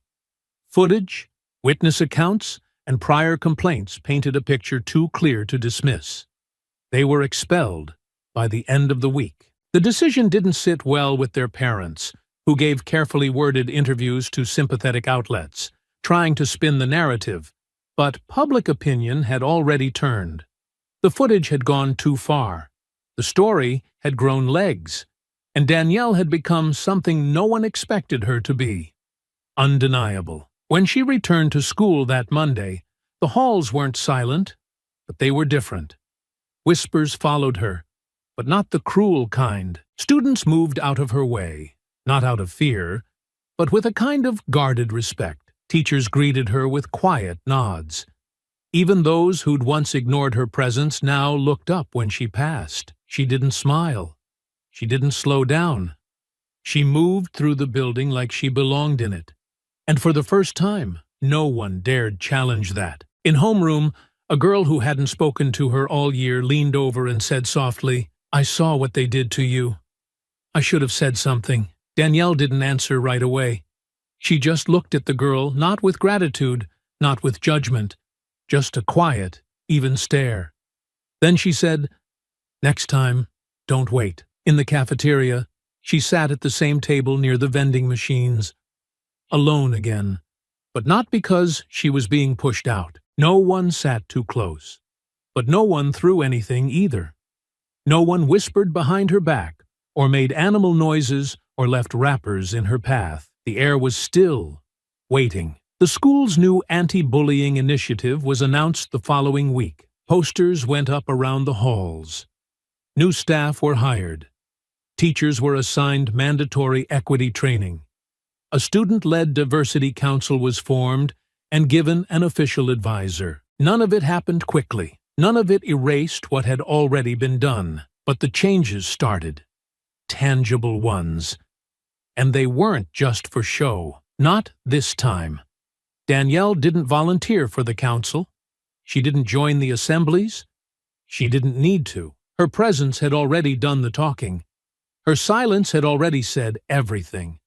Footage, witness accounts, and prior complaints painted a picture too clear to dismiss. They were expelled by the end of the week. The decision didn't sit well with their parents, who gave carefully worded interviews to sympathetic outlets, trying to spin the narrative, but public opinion had already turned. The footage had gone too far. The story had grown legs, and Danielle had become something no one expected her to be: undeniable. When she returned to school that Monday, the halls weren't silent, but they were different. Whispers followed her, but not the cruel kind. Students moved out of her way, not out of fear, but with a kind of guarded respect. Teachers greeted her with quiet nods. Even those who'd once ignored her presence now looked up when she passed. She didn't smile. She didn't slow down. She moved through the building like she belonged in it. And for the first time, no one dared challenge that. In homeroom, a girl who hadn't spoken to her all year leaned over and said softly, "I saw what they did to you. I should have said something." Danielle didn't answer right away. She just looked at the girl, not with gratitude, not with judgment, just a quiet, even stare. Then she said, "Next time, don't wait." In the cafeteria, she sat at the same table near the vending machines, alone again, but not because she was being pushed out. No one sat too close, but no one threw anything either. No one whispered behind her back, or made animal noises, or left wrappers in her path. The air was still, waiting. The school's new anti-bullying initiative was announced the following week. Posters went up around the halls. New staff were hired. Teachers were assigned mandatory equity training. A student-led diversity council was formed and given an official advisor. None of it happened quickly. None of it erased what had already been done. But the changes started. Tangible ones. And they weren't just for show. Not this time. Danielle didn't volunteer for the council. She didn't join the assemblies. She didn't need to. Her presence had already done the talking. Her silence had already said everything.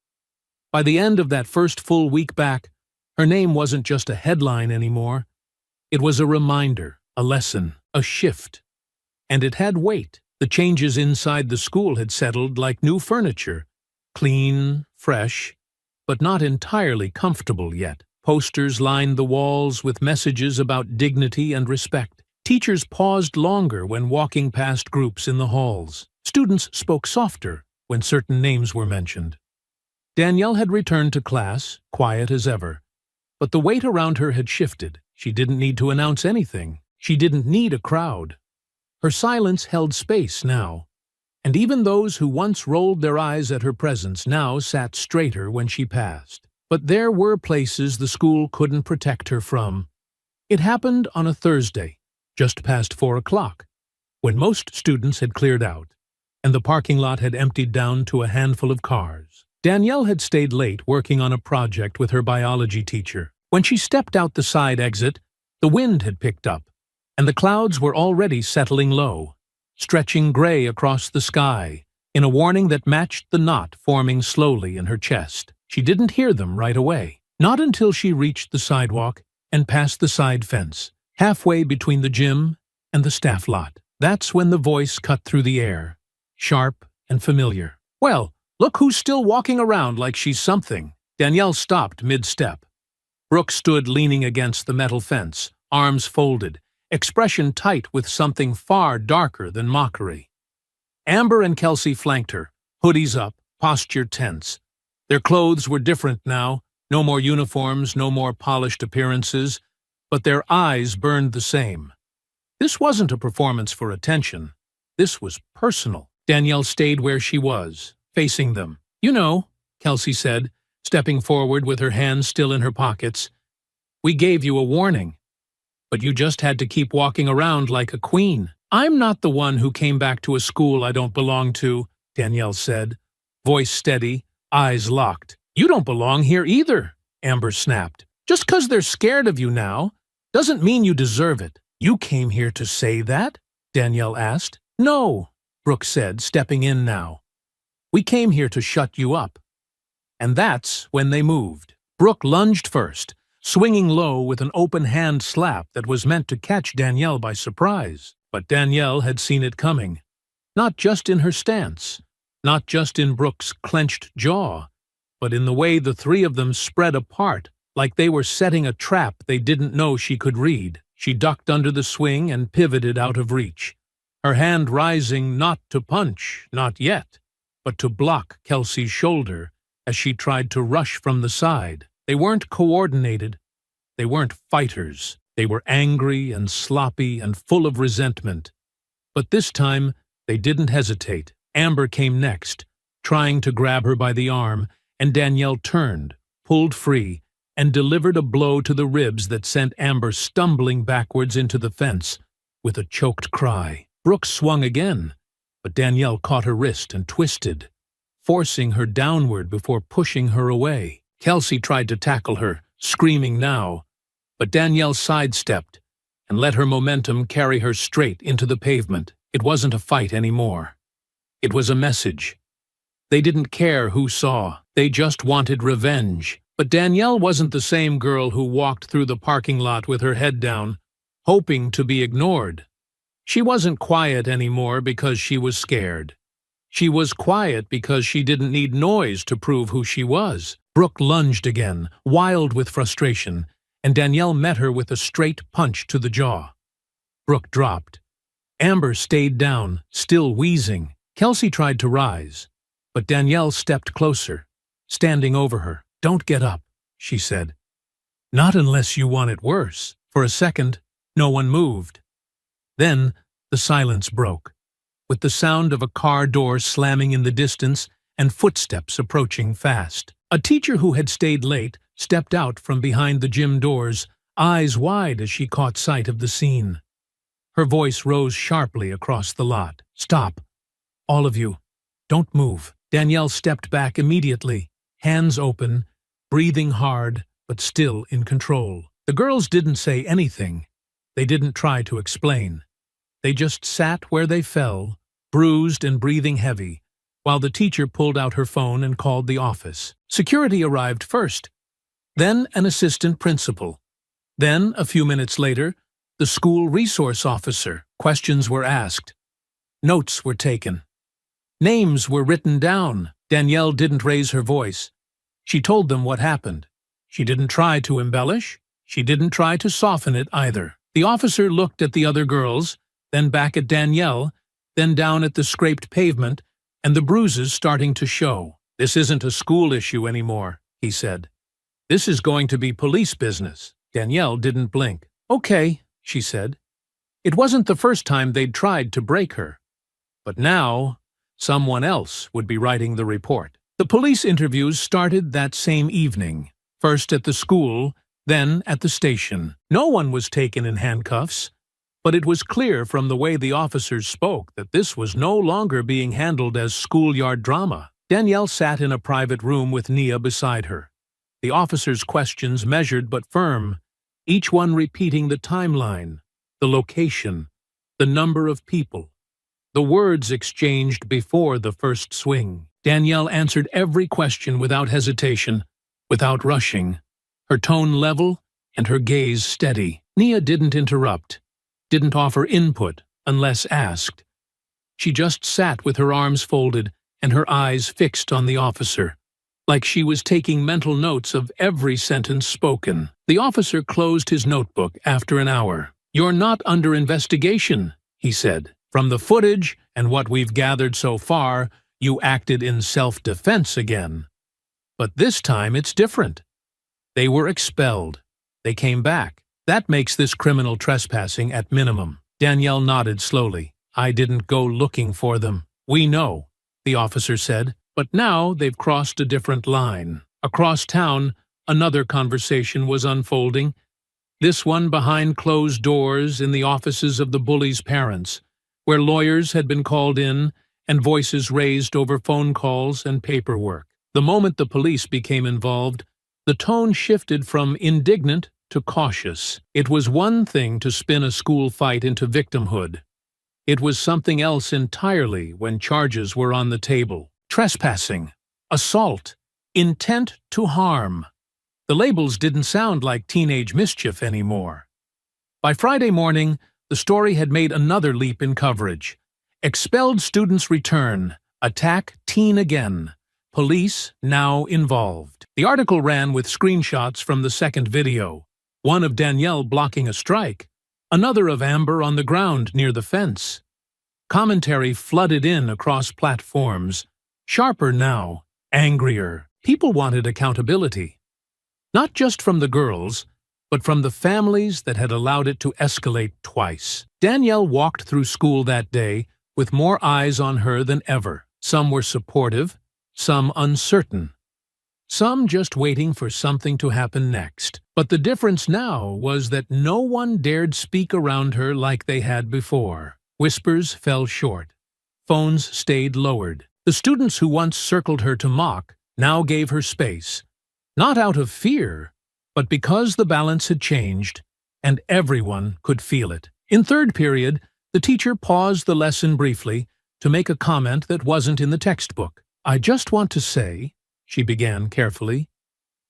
By the end of that first full week back, her name wasn't just a headline anymore. It was a reminder, a lesson, a shift. And it had weight. The changes inside the school had settled like new furniture. Clean, fresh, but not entirely comfortable yet. Posters lined the walls with messages about dignity and respect. Teachers paused longer when walking past groups in the halls. Students spoke softer when certain names were mentioned. Danielle had returned to class, quiet as ever. But the weight around her had shifted. She didn't need to announce anything. She didn't need a crowd. Her silence held space now. And even those who once rolled their eyes at her presence now sat straighter when she passed. But there were places the school couldn't protect her from. It happened on a Thursday, just past 4 o'clock, when most students had cleared out, and the parking lot had emptied down to a handful of cars. Danielle had stayed late working on a project with her biology teacher. When she stepped out the side exit, the wind had picked up, and the clouds were already settling low, stretching gray across the sky, in a warning that matched the knot forming slowly in her chest. She didn't hear them right away, not until she reached the sidewalk and passed the side fence, halfway between the gym and the staff lot. That's when the voice cut through the air, sharp and familiar. "Well, look who's still walking around like she's something." Danielle stopped mid-step. Brooke stood leaning against the metal fence, arms folded, expression tight with something far darker than mockery. Amber and Kelsey flanked her, hoodies up, posture tense. Their clothes were different now, no more uniforms, no more polished appearances, but their eyes burned the same. This wasn't a performance for attention. This was personal. Danielle stayed where she was, facing them. "You know," Kelsey said, stepping forward with her hands still in her pockets, "we gave you a warning. But you just had to keep walking around like a queen." "I'm not the one who came back to a school I don't belong to," Danielle said, voice steady, eyes locked. "You don't belong here either," Amber snapped. "Just 'cause they're scared of you now doesn't mean you deserve it." "You came here to say that?" Danielle asked. "No," Brooke said, stepping in now. "We came here to shut you up." And that's when they moved. Brooke lunged first, swinging low with an open hand slap that was meant to catch Danielle by surprise. But Danielle had seen it coming. Not just in her stance, not just in Brooke's clenched jaw, but in the way the three of them spread apart, like they were setting a trap they didn't know she could read. She ducked under the swing and pivoted out of reach, her hand rising not to punch, not yet, but to block Kelsey's shoulder as she tried to rush from the side. They weren't coordinated. They weren't fighters. They were angry and sloppy and full of resentment. But this time, they didn't hesitate. Amber came next, trying to grab her by the arm, and Danielle turned, pulled free, and delivered a blow to the ribs that sent Amber stumbling backwards into the fence with a choked cry. Brooke swung again, but Danielle caught her wrist and twisted, forcing her downward before pushing her away. Kelsey tried to tackle her, screaming now, but Danielle sidestepped and let her momentum carry her straight into the pavement. It wasn't a fight anymore. It was a message. They didn't care who saw. They just wanted revenge. But Danielle wasn't the same girl who walked through the parking lot with her head down, hoping to be ignored. She wasn't quiet anymore because she was scared. She was quiet because she didn't need noise to prove who she was. Brooke lunged again, wild with frustration, and Danielle met her with a straight punch to the jaw. Brooke dropped. Amber stayed down, still wheezing. Kelsey tried to rise, but Danielle stepped closer, standing over her. "Don't get up," she said. "Not unless you want it worse." For a second, no one moved. Then the silence broke, with the sound of a car door slamming in the distance and footsteps approaching fast. A teacher who had stayed late stepped out from behind the gym doors, eyes wide as she caught sight of the scene. Her voice rose sharply across the lot. "Stop. All of you. Don't move." Danielle stepped back immediately, hands open, breathing hard, but still in control. The girls didn't say anything. They didn't try to explain. They just sat where they fell, bruised and breathing heavy, while the teacher pulled out her phone and called the office. Security arrived first, then an assistant principal. Then, a few minutes later, the school resource officer. Questions were asked. Notes were taken. Names were written down. Danielle didn't raise her voice. She told them what happened. She didn't try to embellish. She didn't try to soften it either. The officer looked at the other girls, then back at Danielle, then down at the scraped pavement and the bruises starting to show. "This isn't a school issue anymore," he said. "This is going to be police business." Danielle didn't blink. "Okay," she said. It wasn't the first time they'd tried to break her. But now, someone else would be writing the report. The police interviews started that same evening, first at the school, then at the station. No one was taken in handcuffs, but it was clear from the way the officers spoke that this was no longer being handled as schoolyard drama. Danielle sat in a private room with Nia beside her. The officers' questions measured but firm, each one repeating the timeline, the location, the number of people, the words exchanged before the first swing. Danielle answered every question without hesitation, without rushing, her tone level and her gaze steady. Nia didn't interrupt, didn't offer input unless asked. She just sat with her arms folded and her eyes fixed on the officer, like she was taking mental notes of every sentence spoken. The officer closed his notebook after an hour. "You're not under investigation," he said. "From the footage and what we've gathered so far, you acted in self-defense again. But this time it's different. They were expelled. They came back. That makes this criminal trespassing at minimum." Danielle nodded slowly. "I didn't go looking for them." "We know," the officer said. "But now they've crossed a different line." Across town, another conversation was unfolding, this one behind closed doors in the offices of the Bullies' parents, where lawyers had been called in and voices raised over phone calls and paperwork. The moment the police became involved, the tone shifted from indignant to cautious. It was one thing to spin a school fight into victimhood. It was something else entirely when charges were on the table. Trespassing, assault, intent to harm. The labels didn't sound like teenage mischief anymore. By Friday morning, the story had made another leap in coverage. Expelled students return, attack teen again, police now involved. The article ran with screenshots from the second video, one of Danielle blocking a strike, another of Amber on the ground near the fence. Commentary flooded in across platforms, sharper now, angrier. People wanted accountability. Not just from the girls, but from the families that had allowed it to escalate twice. Danielle walked through school that day with more eyes on her than ever. Some were supportive, some uncertain, some just waiting for something to happen next. But the difference now was that no one dared speak around her like they had before. Whispers fell short. Phones stayed lowered. The students who once circled her to mock now gave her space, not out of fear, but because the balance had changed, and everyone could feel it. In third period, the teacher paused the lesson briefly to make a comment that wasn't in the textbook. "I just want to say," she began carefully,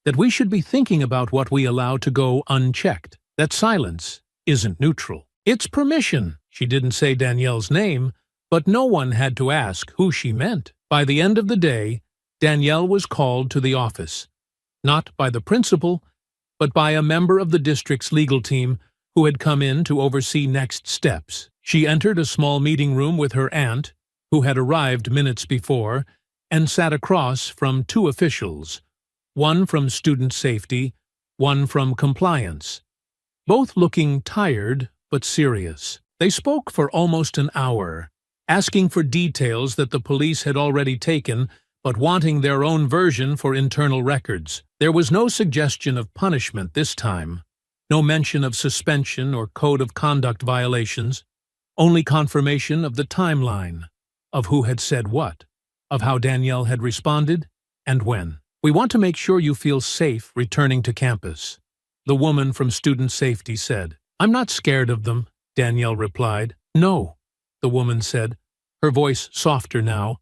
"that we should be thinking about what we allow to go unchecked. That silence isn't neutral. It's permission." She didn't say Danielle's name, but no one had to ask who she meant. By the end of the day, Danielle was called to the office, not by the principal, but by a member of the district's legal team who had come in to oversee next steps. She entered a small meeting room with her aunt, who had arrived minutes before, and sat across from two officials, one from student safety, one from compliance, both looking tired but serious. They spoke for almost an hour, asking for details that the police had already taken, but wanting their own version for internal records. There was no suggestion of punishment this time, no mention of suspension or code of conduct violations, only confirmation of the timeline, of who had said what, of how Danielle had responded, and when. "We want to make sure you feel safe returning to campus," the woman from student safety said. "I'm not scared of them," Danielle replied. "No," the woman said, her voice softer now,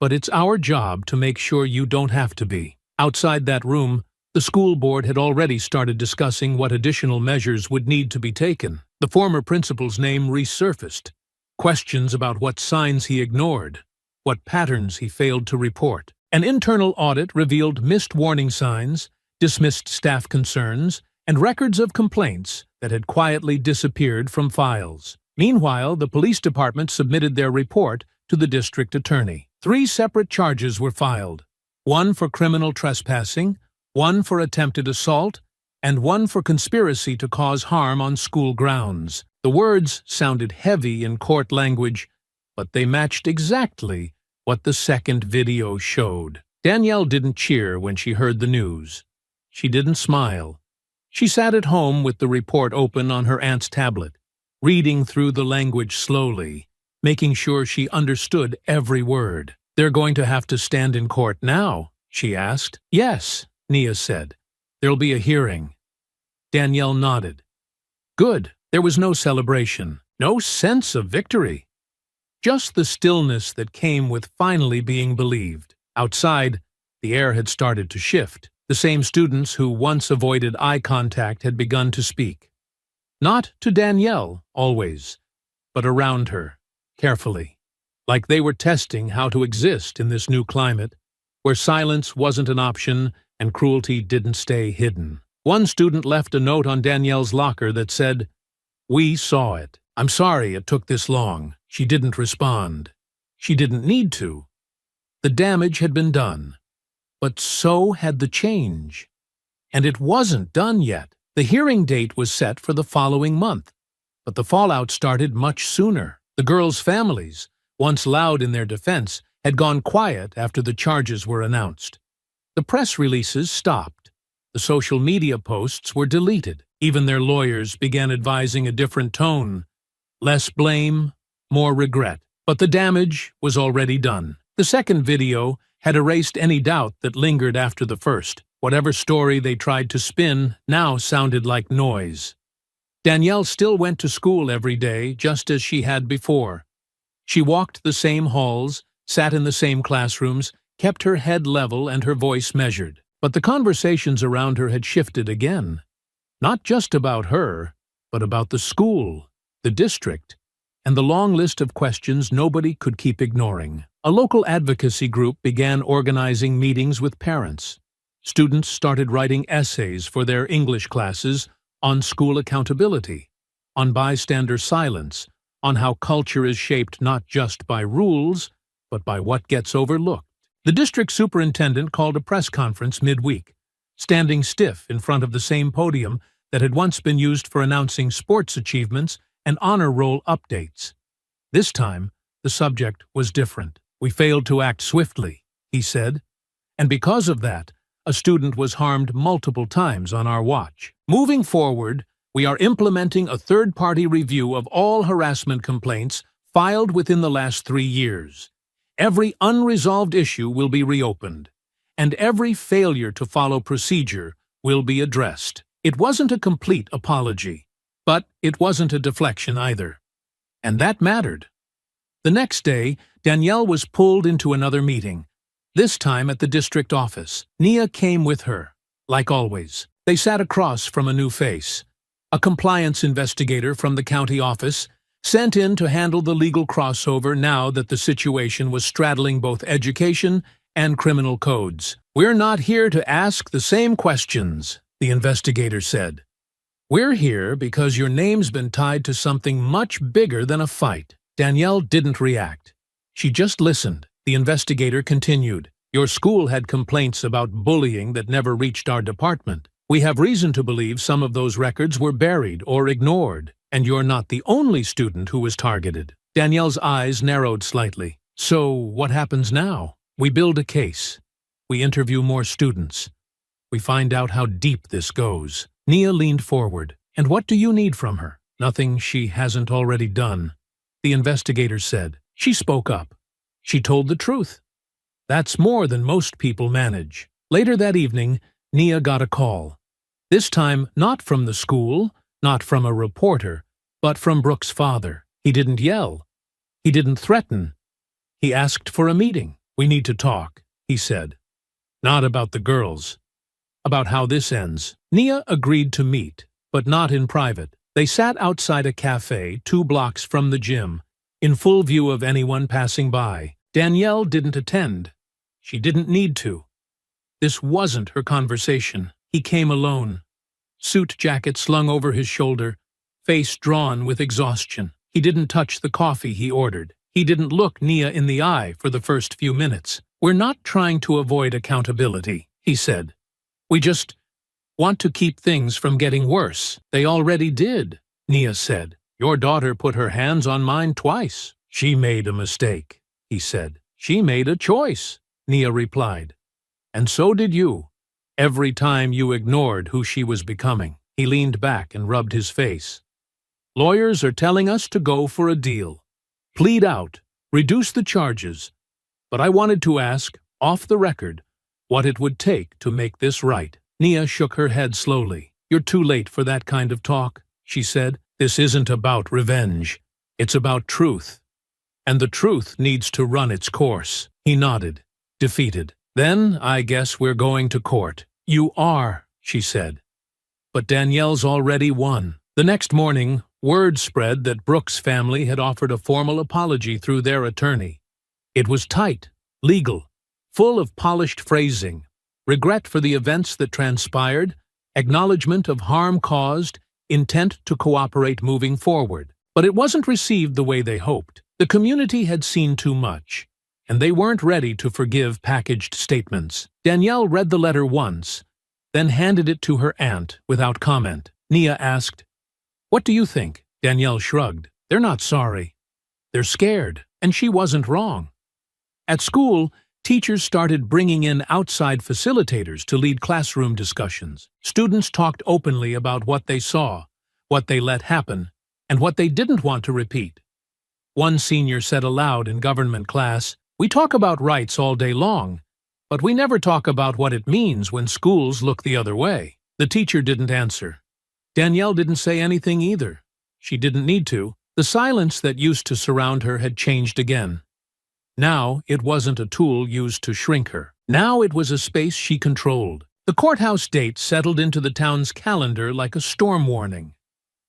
"but it's our job to make sure you don't have to be." Outside that room, the school board had already started discussing what additional measures would need to be taken. The former principal's name resurfaced. Questions about what signs he ignored, what patterns he failed to report. An internal audit revealed missed warning signs, dismissed staff concerns, and records of complaints that had quietly disappeared from files. Meanwhile, the police department submitted their report to the district attorney. 3 separate charges were filed, one for criminal trespassing, one for attempted assault, and one for conspiracy to cause harm on school grounds. The words sounded heavy in court language, but they matched exactly what the second video showed. Danielle didn't cheer when she heard the news. She didn't smile. She sat at home with the report open on her aunt's tablet, reading through the language slowly, making sure she understood every word. "They're going to have to stand in court now?" she asked. "Yes," Nia said. "There'll be a hearing." Danielle nodded. Good. There was no celebration, no sense of victory. Just the stillness that came with finally being believed. Outside, the air had started to shift. The same students who once avoided eye contact had begun to speak. Not to Danielle, always, but around her, carefully, like they were testing how to exist in this new climate, where silence wasn't an option and cruelty didn't stay hidden. One student left a note on Danielle's locker that said, "We saw it. I'm sorry it took this long." She didn't respond. She didn't need to. The damage had been done. But so had the change. And it wasn't done yet. The hearing date was set for the following month, but the fallout started much sooner. The girls' families, once loud in their defense, had gone quiet after the charges were announced. The press releases stopped. The social media posts were deleted. Even their lawyers began advising a different tone. Less blame, more regret. But the damage was already done. The second video had erased any doubt that lingered after the first. Whatever story they tried to spin now sounded like noise. Danielle still went to school every day, just as she had before. She walked the same halls, sat in the same classrooms, kept her head level and her voice measured. But the conversations around her had shifted again. Not just about her, but about the school, the district, and the long list of questions nobody could keep ignoring. A local advocacy group began organizing meetings with parents. Students started writing essays for their English classes on school accountability, on bystander silence, on how culture is shaped not just by rules, but by what gets overlooked. The district superintendent called a press conference midweek, standing stiff in front of the same podium that had once been used for announcing sports achievements and honor roll updates. This time, the subject was different. "We failed to act swiftly," he said, "and because of that, a student was harmed multiple times on our watch. Moving forward, we are implementing a third-party review of all harassment complaints filed within the last 3 years. Every unresolved issue will be reopened, and every failure to follow procedure will be addressed." It wasn't a complete apology, but it wasn't a deflection either. And that mattered. The next day, Danielle was pulled into another meeting, this time at the district office. Nia came with her, like always. They sat across from a new face, a compliance investigator from the county office, sent in to handle the legal crossover now that the situation was straddling both education and criminal codes. "We're not here to ask the same questions," the investigator said. "We're here because your name's been tied to something much bigger than a fight." Danielle didn't react. She just listened. The investigator continued. "Your school had complaints about bullying that never reached our department. We have reason to believe some of those records were buried or ignored, and you're not the only student who was targeted." Danielle's eyes narrowed slightly. "So what happens now?" "We build a case. We interview more students. We find out how deep this goes." Nia leaned forward. "And what do you need from her?" "Nothing she hasn't already done," the investigator said. She spoke up. She told the truth. That's more than most people manage. Later that evening, Nia got a call. This time not from the school, not from a reporter, but from Brooke's father. He didn't yell. He didn't threaten. He asked for a meeting. "We need to talk," he said. "Not about the girls. About how this ends." Nia agreed to meet, but not in private. They sat outside a cafe 2 blocks from the gym, in full view of anyone passing by. Danielle didn't attend. She didn't need to. This wasn't her conversation. He came alone. Suit jacket slung over his shoulder, face drawn with exhaustion. He didn't touch the coffee he ordered. He didn't look Nia in the eye for the first few minutes. "We're not trying to avoid accountability," he said. "We just want to keep things from getting worse." "They already did," Nia said. "Your daughter put her hands on mine twice." "She made a mistake," he said. "She made a choice," Nia replied. "And so did you. Every time you ignored who she was becoming." He leaned back and rubbed his face. "Lawyers are telling us to go for a deal. Plead out, reduce the charges. But I wanted to ask, off the record, what it would take to make this right." Nia shook her head slowly. "You're too late for that kind of talk," she said. "This isn't about revenge. It's about truth. And the truth needs to run its course." He nodded, defeated. "Then I guess we're going to court." "You are," she said. "But Danielle's already won." The next morning, word spread that Brooke's family had offered a formal apology through their attorney. It was tight, legal, full of polished phrasing, regret for the events that transpired, acknowledgement of harm caused, intent to cooperate moving forward. But it wasn't received the way they hoped. The community had seen too much, and they weren't ready to forgive packaged statements. Danielle read the letter once, then handed it to her aunt without comment. Nia asked, "What do you think?" Danielle shrugged. "They're not sorry. They're scared, and she wasn't wrong." At school, teachers started bringing in outside facilitators to lead classroom discussions. Students talked openly about what they saw, what they let happen, and what they didn't want to repeat. One senior said aloud in government class, "We talk about rights all day long, but we never talk about what it means when schools look the other way." The teacher didn't answer. Danielle didn't say anything either. She didn't need to. The silence that used to surround her had changed again. Now it wasn't a tool used to shrink her. Now it was a space she controlled. The courthouse date settled into the town's calendar like a storm warning.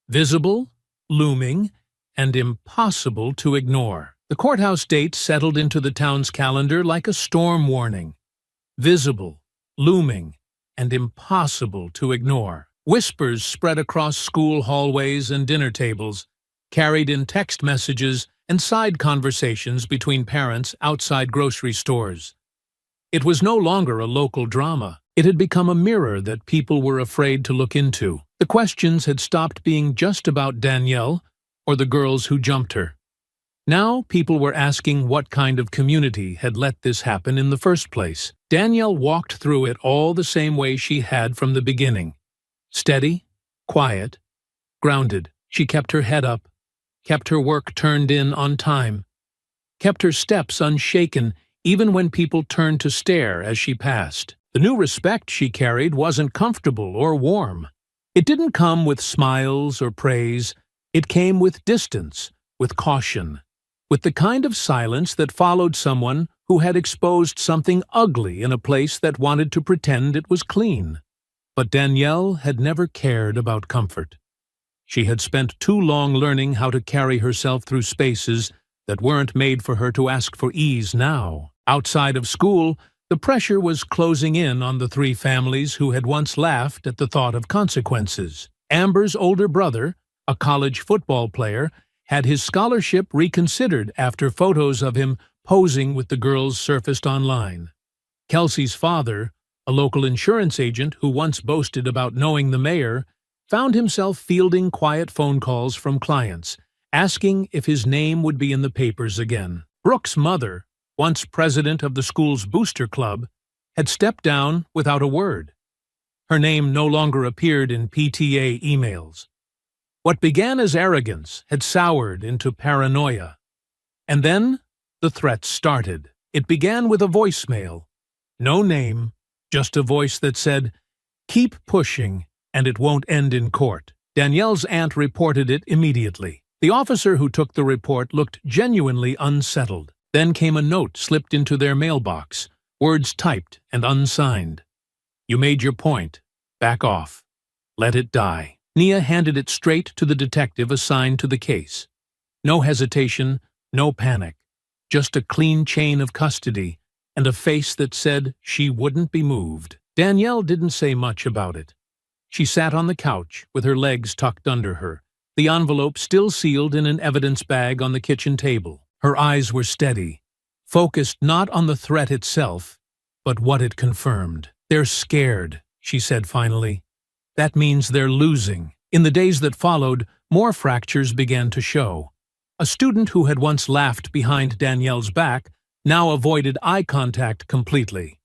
Visible, looming, and impossible to ignore. The courthouse date settled into the town's calendar like a storm warning. Visible, looming, and impossible to ignore. Whispers spread across school hallways and dinner tables, carried in text messages and side conversations between parents outside grocery stores. It was no longer a local drama. It had become a mirror that people were afraid to look into. The questions had stopped being just about Danielle or the girls who jumped her. Now people were asking what kind of community had let this happen in the first place. Danielle walked through it all the same way she had from the beginning. Steady, quiet, grounded. She kept her head up, kept her work turned in on time, kept her steps unshaken even when people turned to stare as she passed. The new respect she carried wasn't comfortable or warm. It didn't come with smiles or praise. It came with distance, with caution, with the kind of silence that followed someone who had exposed something ugly in a place that wanted to pretend it was clean. But Danielle had never cared about comfort. She had spent too long learning how to carry herself through spaces that weren't made for her to ask for ease now. Outside of school, the pressure was closing in on the three families who had once laughed at the thought of consequences. Amber's older brother, a college football player, had his scholarship reconsidered after photos of him posing with the girls surfaced online. Kelsey's father, a local insurance agent who once boasted about knowing the mayor, found himself fielding quiet phone calls from clients, asking if his name would be in the papers again. Brooke's mother, once president of the school's booster club, had stepped down without a word. Her name no longer appeared in PTA emails. What began as arrogance had soured into paranoia. And then the threats started. It began with a voicemail. No name, just a voice that said, "Keep pushing, and it won't end in court." Danielle's aunt reported it immediately. The officer who took the report looked genuinely unsettled. Then came a note slipped into their mailbox, words typed and unsigned. "You made your point. Back off. Let it die." Nia handed it straight to the detective assigned to the case. No hesitation, no panic, just a clean chain of custody and a face that said she wouldn't be moved. Danielle didn't say much about it. She sat on the couch with her legs tucked under her, the envelope still sealed in an evidence bag on the kitchen table. Her eyes were steady, focused not on the threat itself, but what it confirmed. "They're scared," she said finally. "That means they're losing." In the days that followed, more fractures began to show. A student who had once laughed behind Danielle's back now avoided eye contact completely.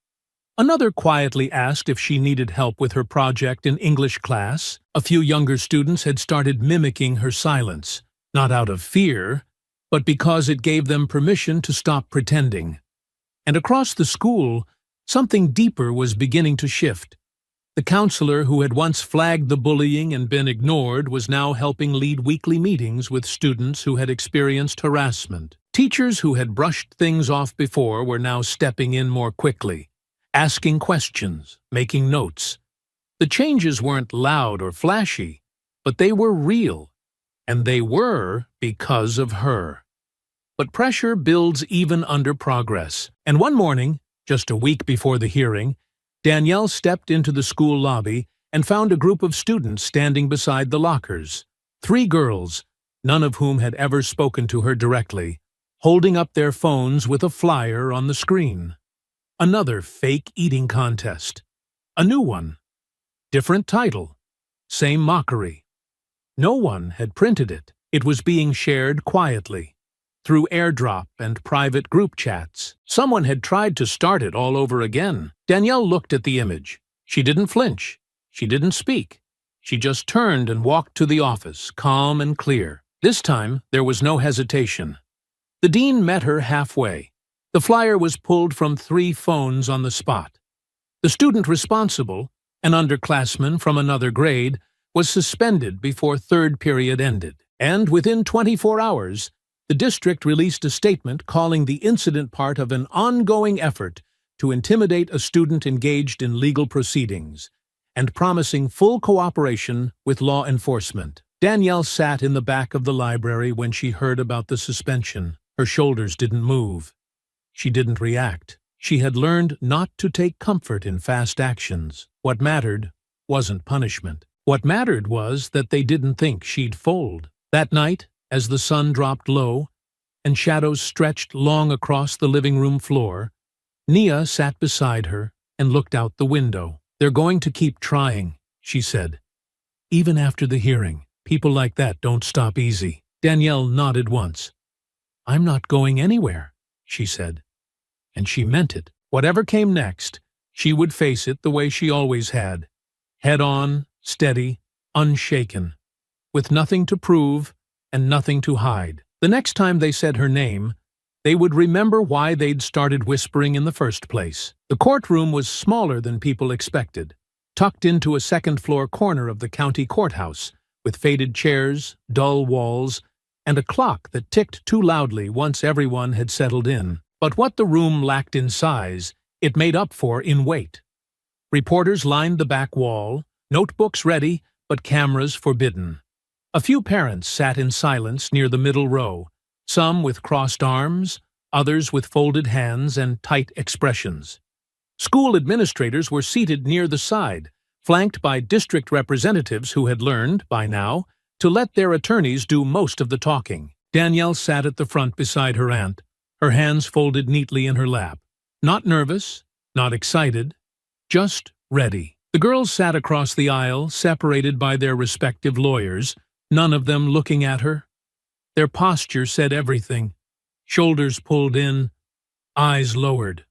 Another quietly asked if she needed help with her project in English class. A few younger students had started mimicking her silence, not out of fear, but because it gave them permission to stop pretending. And across the school, something deeper was beginning to shift. The counselor who had once flagged the bullying and been ignored was now helping lead weekly meetings with students who had experienced harassment. Teachers who had brushed things off before were now stepping in more quickly, asking questions, making notes. The changes weren't loud or flashy, but they were real, and they were because of her. But pressure builds even under progress, and one morning, just a week before the hearing, Danielle stepped into the school lobby and found a group of students standing beside the lockers. 3 girls, none of whom had ever spoken to her directly, holding up their phones with a flyer on the screen. Another fake eating contest. A new one. Different title. Same mockery. No one had printed it. It was being shared quietly, through airdrop and private group chats. Someone had tried to start it all over again. Danielle looked at the image. She didn't flinch. She didn't speak. She just turned and walked to the office, calm and clear. This time, there was no hesitation. The dean met her halfway. The flyer was pulled from 3 phones on the spot. The student responsible, an underclassman from another grade, was suspended before 3rd period ended. And within 24 hours, the district released a statement calling the incident part of an ongoing effort to intimidate a student engaged in legal proceedings, and promising full cooperation with law enforcement. Danielle sat in the back of the library when she heard about the suspension. Her shoulders didn't move. She didn't react. She had learned not to take comfort in fast actions. What mattered wasn't punishment. What mattered was that they didn't think she'd fold. That night, as the sun dropped low and shadows stretched long across the living room floor, Nia sat beside her and looked out the window. "They're going to keep trying," she said. "Even after the hearing, people like that don't stop easy." Danielle nodded once. "I'm not going anywhere," she said. And she meant it. Whatever came next, she would face it the way she always had. Head on, steady, unshaken, with nothing to prove and nothing to hide. The next time they said her name, they would remember why they'd started whispering in the first place. The courtroom was smaller than people expected, tucked into a second-floor corner of the county courthouse, with faded chairs, dull walls, and a clock that ticked too loudly once everyone had settled in. But what the room lacked in size, it made up for in weight. Reporters lined the back wall, notebooks ready, but cameras forbidden. A few parents sat in silence near the middle row, some with crossed arms, others with folded hands and tight expressions. School administrators were seated near the side, flanked by district representatives who had learned, by now, to let their attorneys do most of the talking. Danielle sat at the front beside her aunt, her hands folded neatly in her lap. Not nervous, not excited, just ready. The girls sat across the aisle, separated by their respective lawyers, none of them looking at her. Their posture said everything. Shoulders pulled in, eyes lowered.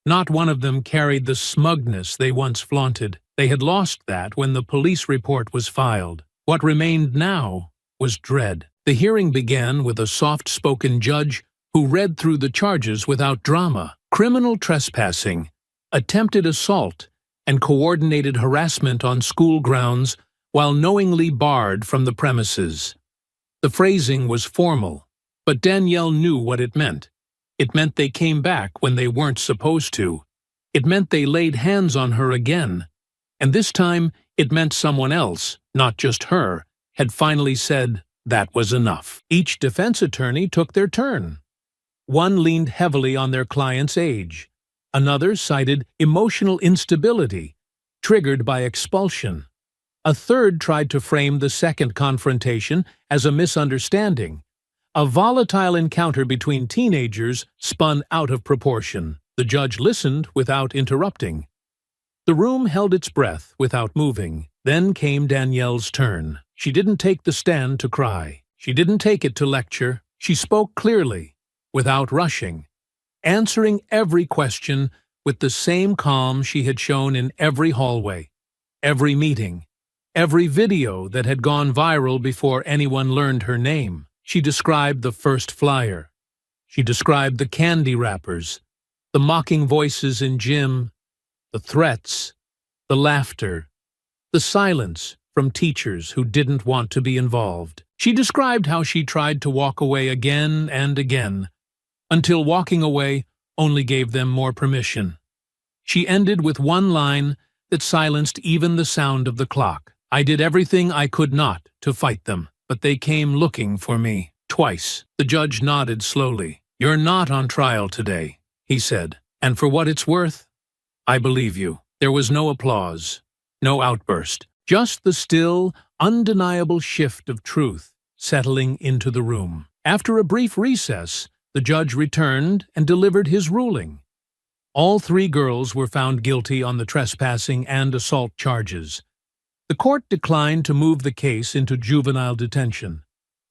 Not one of them carried the smugness they once flaunted. They had lost that when the police report was filed. What remained now was dread. The hearing began with a soft-spoken judge who read through the charges without drama: criminal trespassing, attempted assault, and coordinated harassment on school grounds while knowingly barred from the premises. The phrasing was formal, but Danielle knew what it meant. It meant they came back when they weren't supposed to. It meant they laid hands on her again. And this time, it meant someone else, not just her, had finally said that was enough. Each defense attorney took their turn. One leaned heavily on their client's age. Another cited emotional instability, triggered by expulsion. A third tried to frame the second confrontation as a misunderstanding, a volatile encounter between teenagers spun out of proportion. The judge listened without interrupting. The room held its breath without moving. Then came Danielle's turn. She didn't take the stand to cry. She didn't take it to lecture. She spoke clearly, without rushing, answering every question with the same calm she had shown in every hallway, every meeting, every video that had gone viral before anyone learned her name. She described the first flyer. She described the candy wrappers, the mocking voices in gym, the threats, the laughter, the silence from teachers who didn't want to be involved. She described how she tried to walk away again and again, until walking away only gave them more permission. She ended with one line that silenced even the sound of the clock. "I did everything I could not to fight them, but they came looking for me twice." The judge nodded slowly. "You're not on trial today," he said, "and for what it's worth, I believe you." There was no applause, no outburst, just the still, undeniable shift of truth settling into the room. After a brief recess, the judge returned and delivered his ruling. All three girls were found guilty on the trespassing and assault charges. The court declined to move the case into juvenile detention,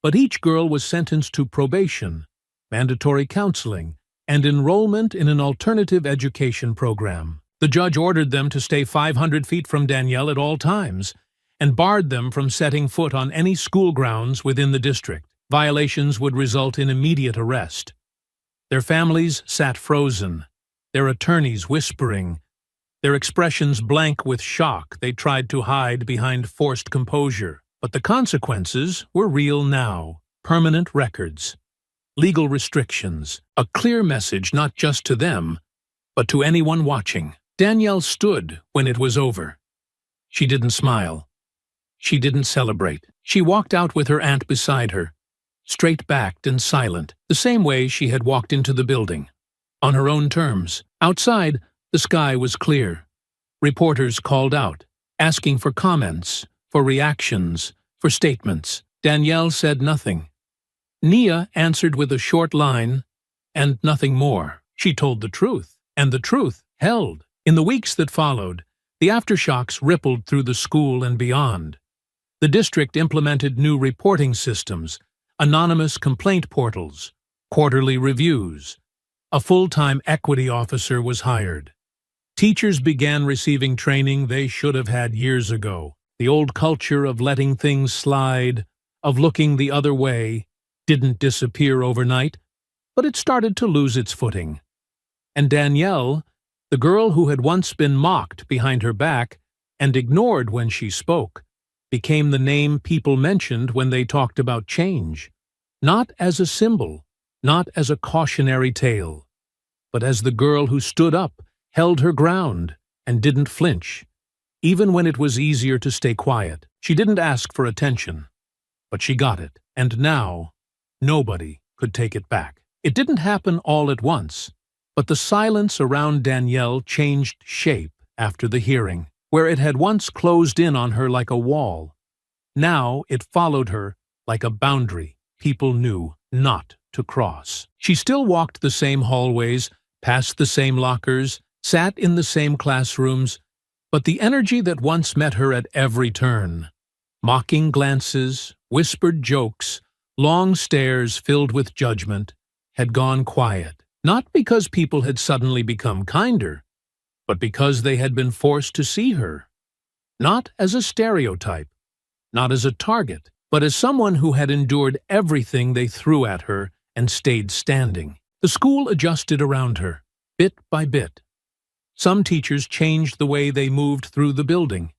but each girl was sentenced to probation, mandatory counseling, and enrollment in an alternative education program. The judge ordered them to stay 500 feet from Danielle at all times and barred them from setting foot on any school grounds within the district. Violations would result in immediate arrest. Their families sat frozen, their attorneys whispering, their expressions blank with shock they tried to hide behind forced composure. But the consequences were real now. Permanent records, legal restrictions, a clear message not just to them, but to anyone watching. Danielle stood when it was over. She didn't smile. She didn't celebrate. She walked out with her aunt beside her, straight-backed and silent, the same way she had walked into the building, on her own terms. Outside, the sky was clear. Reporters called out, asking for comments, for reactions, for statements. Danielle said nothing. Nia answered with a short line, and nothing more. She told the truth, and the truth held. In the weeks that followed, The aftershocks rippled through the school and beyond. The district implemented new reporting systems, anonymous complaint portals, quarterly reviews. A full-time equity officer was hired. Teachers began receiving training they should have had years ago. The old culture of letting things slide, of looking the other way, didn't disappear overnight, but it started to lose its footing. And Danielle, the girl who had once been mocked behind her back and ignored when she spoke, became the name people mentioned when they talked about change, not as a symbol, not as a cautionary tale, but as the girl who stood up, held her ground, and didn't flinch, even when it was easier to stay quiet. She didn't ask for attention, but she got it, and now nobody could take it back. It didn't happen all at once, but the silence around Danielle changed shape after the hearing. Where it had once closed in on her like a wall, now it followed her like a boundary people knew not to cross. She still walked the same hallways, passed the same lockers, sat in the same classrooms, but the energy that once met her at every turn, mocking glances, whispered jokes, long stares filled with judgment, had gone quiet. Not because people had suddenly become kinder, but because they had been forced to see her, not as a stereotype, not as a target, but as someone who had endured everything they threw at her and stayed standing. The school adjusted around her, bit by bit. Some teachers changed the way they moved through the building.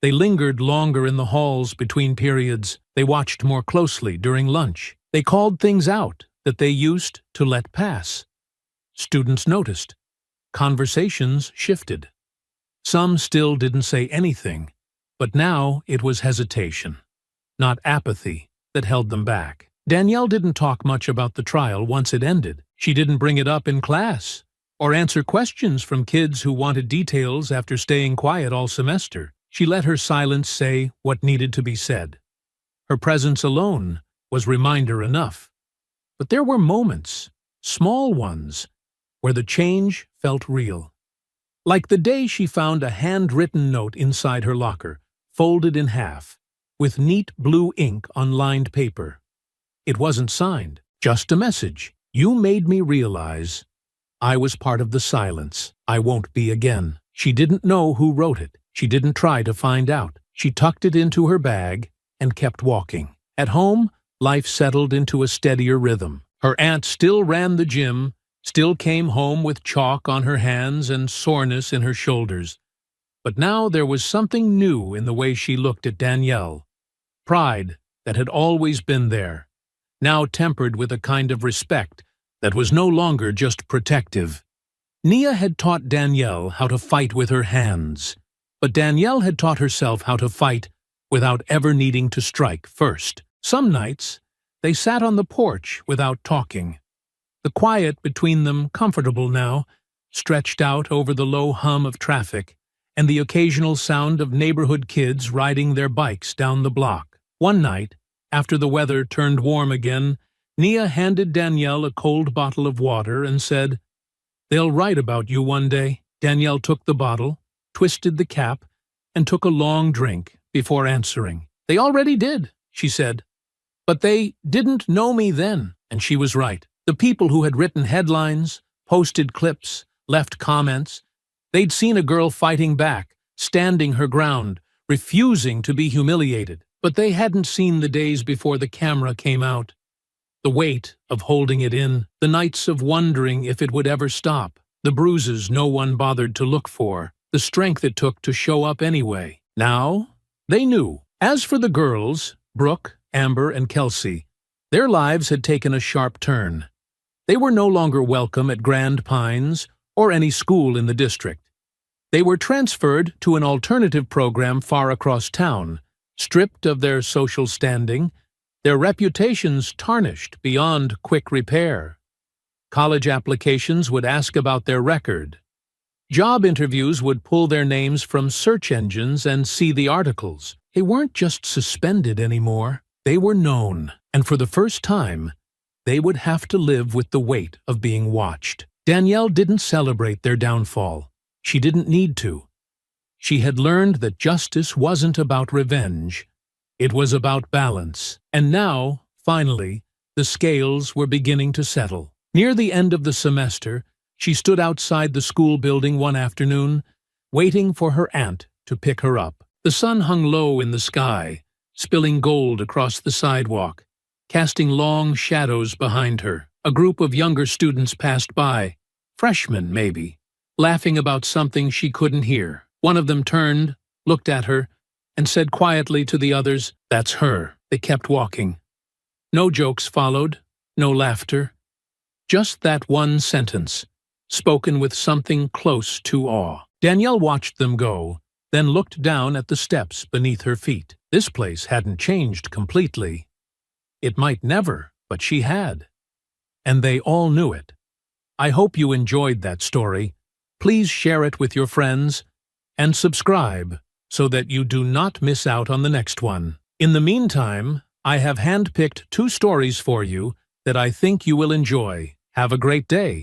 They lingered longer in the halls between periods. They watched more closely during lunch. They called things out that they used to let pass. Students noticed. Conversations shifted. Some still didn't say anything, but now it was hesitation, not apathy, that held them back. Danielle didn't talk much about the trial once it ended. She didn't bring it up in class, or answer questions from kids who wanted details after staying quiet all semester. She let her silence say what needed to be said. Her presence alone was reminder enough. But there were moments, small ones, where the change felt real. Like the day she found a handwritten note inside her locker, folded in half, with neat blue ink on lined paper. It wasn't signed, just a message. You made me realize I was part of the silence. I won't be again. She didn't know who wrote it. She didn't try to find out. She tucked it into her bag and kept walking. At home, life settled into a steadier rhythm. Her aunt still ran the gym, still came home with chalk on her hands and soreness in her shoulders. But now there was something new in the way she looked at Danielle. Pride that had always been there, now tempered with a kind of respect that was no longer just protective. Nia had taught Danielle how to fight with her hands, but Danielle had taught herself how to fight without ever needing to strike first. Some nights, they sat on the porch without talking. The quiet between them, comfortable now, stretched out over the low hum of traffic and the occasional sound of neighborhood kids riding their bikes down the block. One night, after the weather turned warm again, Nia handed Danielle a cold bottle of water and said, "They'll write about you one day." Danielle took the bottle, twisted the cap, and took a long drink before answering. "They already did," she said. "But they didn't know me then," and she was right. The people who had written headlines, posted clips, left comments, they'd seen a girl fighting back, standing her ground, refusing to be humiliated. But they hadn't seen the days before the camera came out. The weight of holding it in, the nights of wondering if it would ever stop, the bruises no one bothered to look for, the strength it took to show up anyway. Now, they knew. As for the girls, Brooke, Amber, and Kelsey, their lives had taken a sharp turn. They were no longer welcome at Grand Pines or any school in the district. They were transferred to an alternative program far across town, stripped of their social standing, their reputations tarnished beyond quick repair. College applications would ask about their record. Job interviews would pull their names from search engines and see the articles. They weren't just suspended anymore. They were known, and for the first time, they would have to live with the weight of being watched. Danielle didn't celebrate their downfall. She didn't need to. She had learned that justice wasn't about revenge. It was about balance. And now, finally, the scales were beginning to settle. Near the end of the semester, she stood outside the school building one afternoon, waiting for her aunt to pick her up. The sun hung low in the sky, spilling gold across the sidewalk, casting long shadows behind her. A group of younger students passed by, freshmen maybe, laughing about something she couldn't hear. One of them turned, looked at her, and said quietly to the others, "That's her." They kept walking. No jokes followed, no laughter. Just that one sentence, spoken with something close to awe. Danielle watched them go, then looked down at the steps beneath her feet. This place hadn't changed completely. It might never, but she had. And they all knew it. I hope you enjoyed that story. Please share it with your friends and subscribe so that you do not miss out on the next one. In the meantime, I have handpicked 2 stories for you that I think you will enjoy. Have a great day.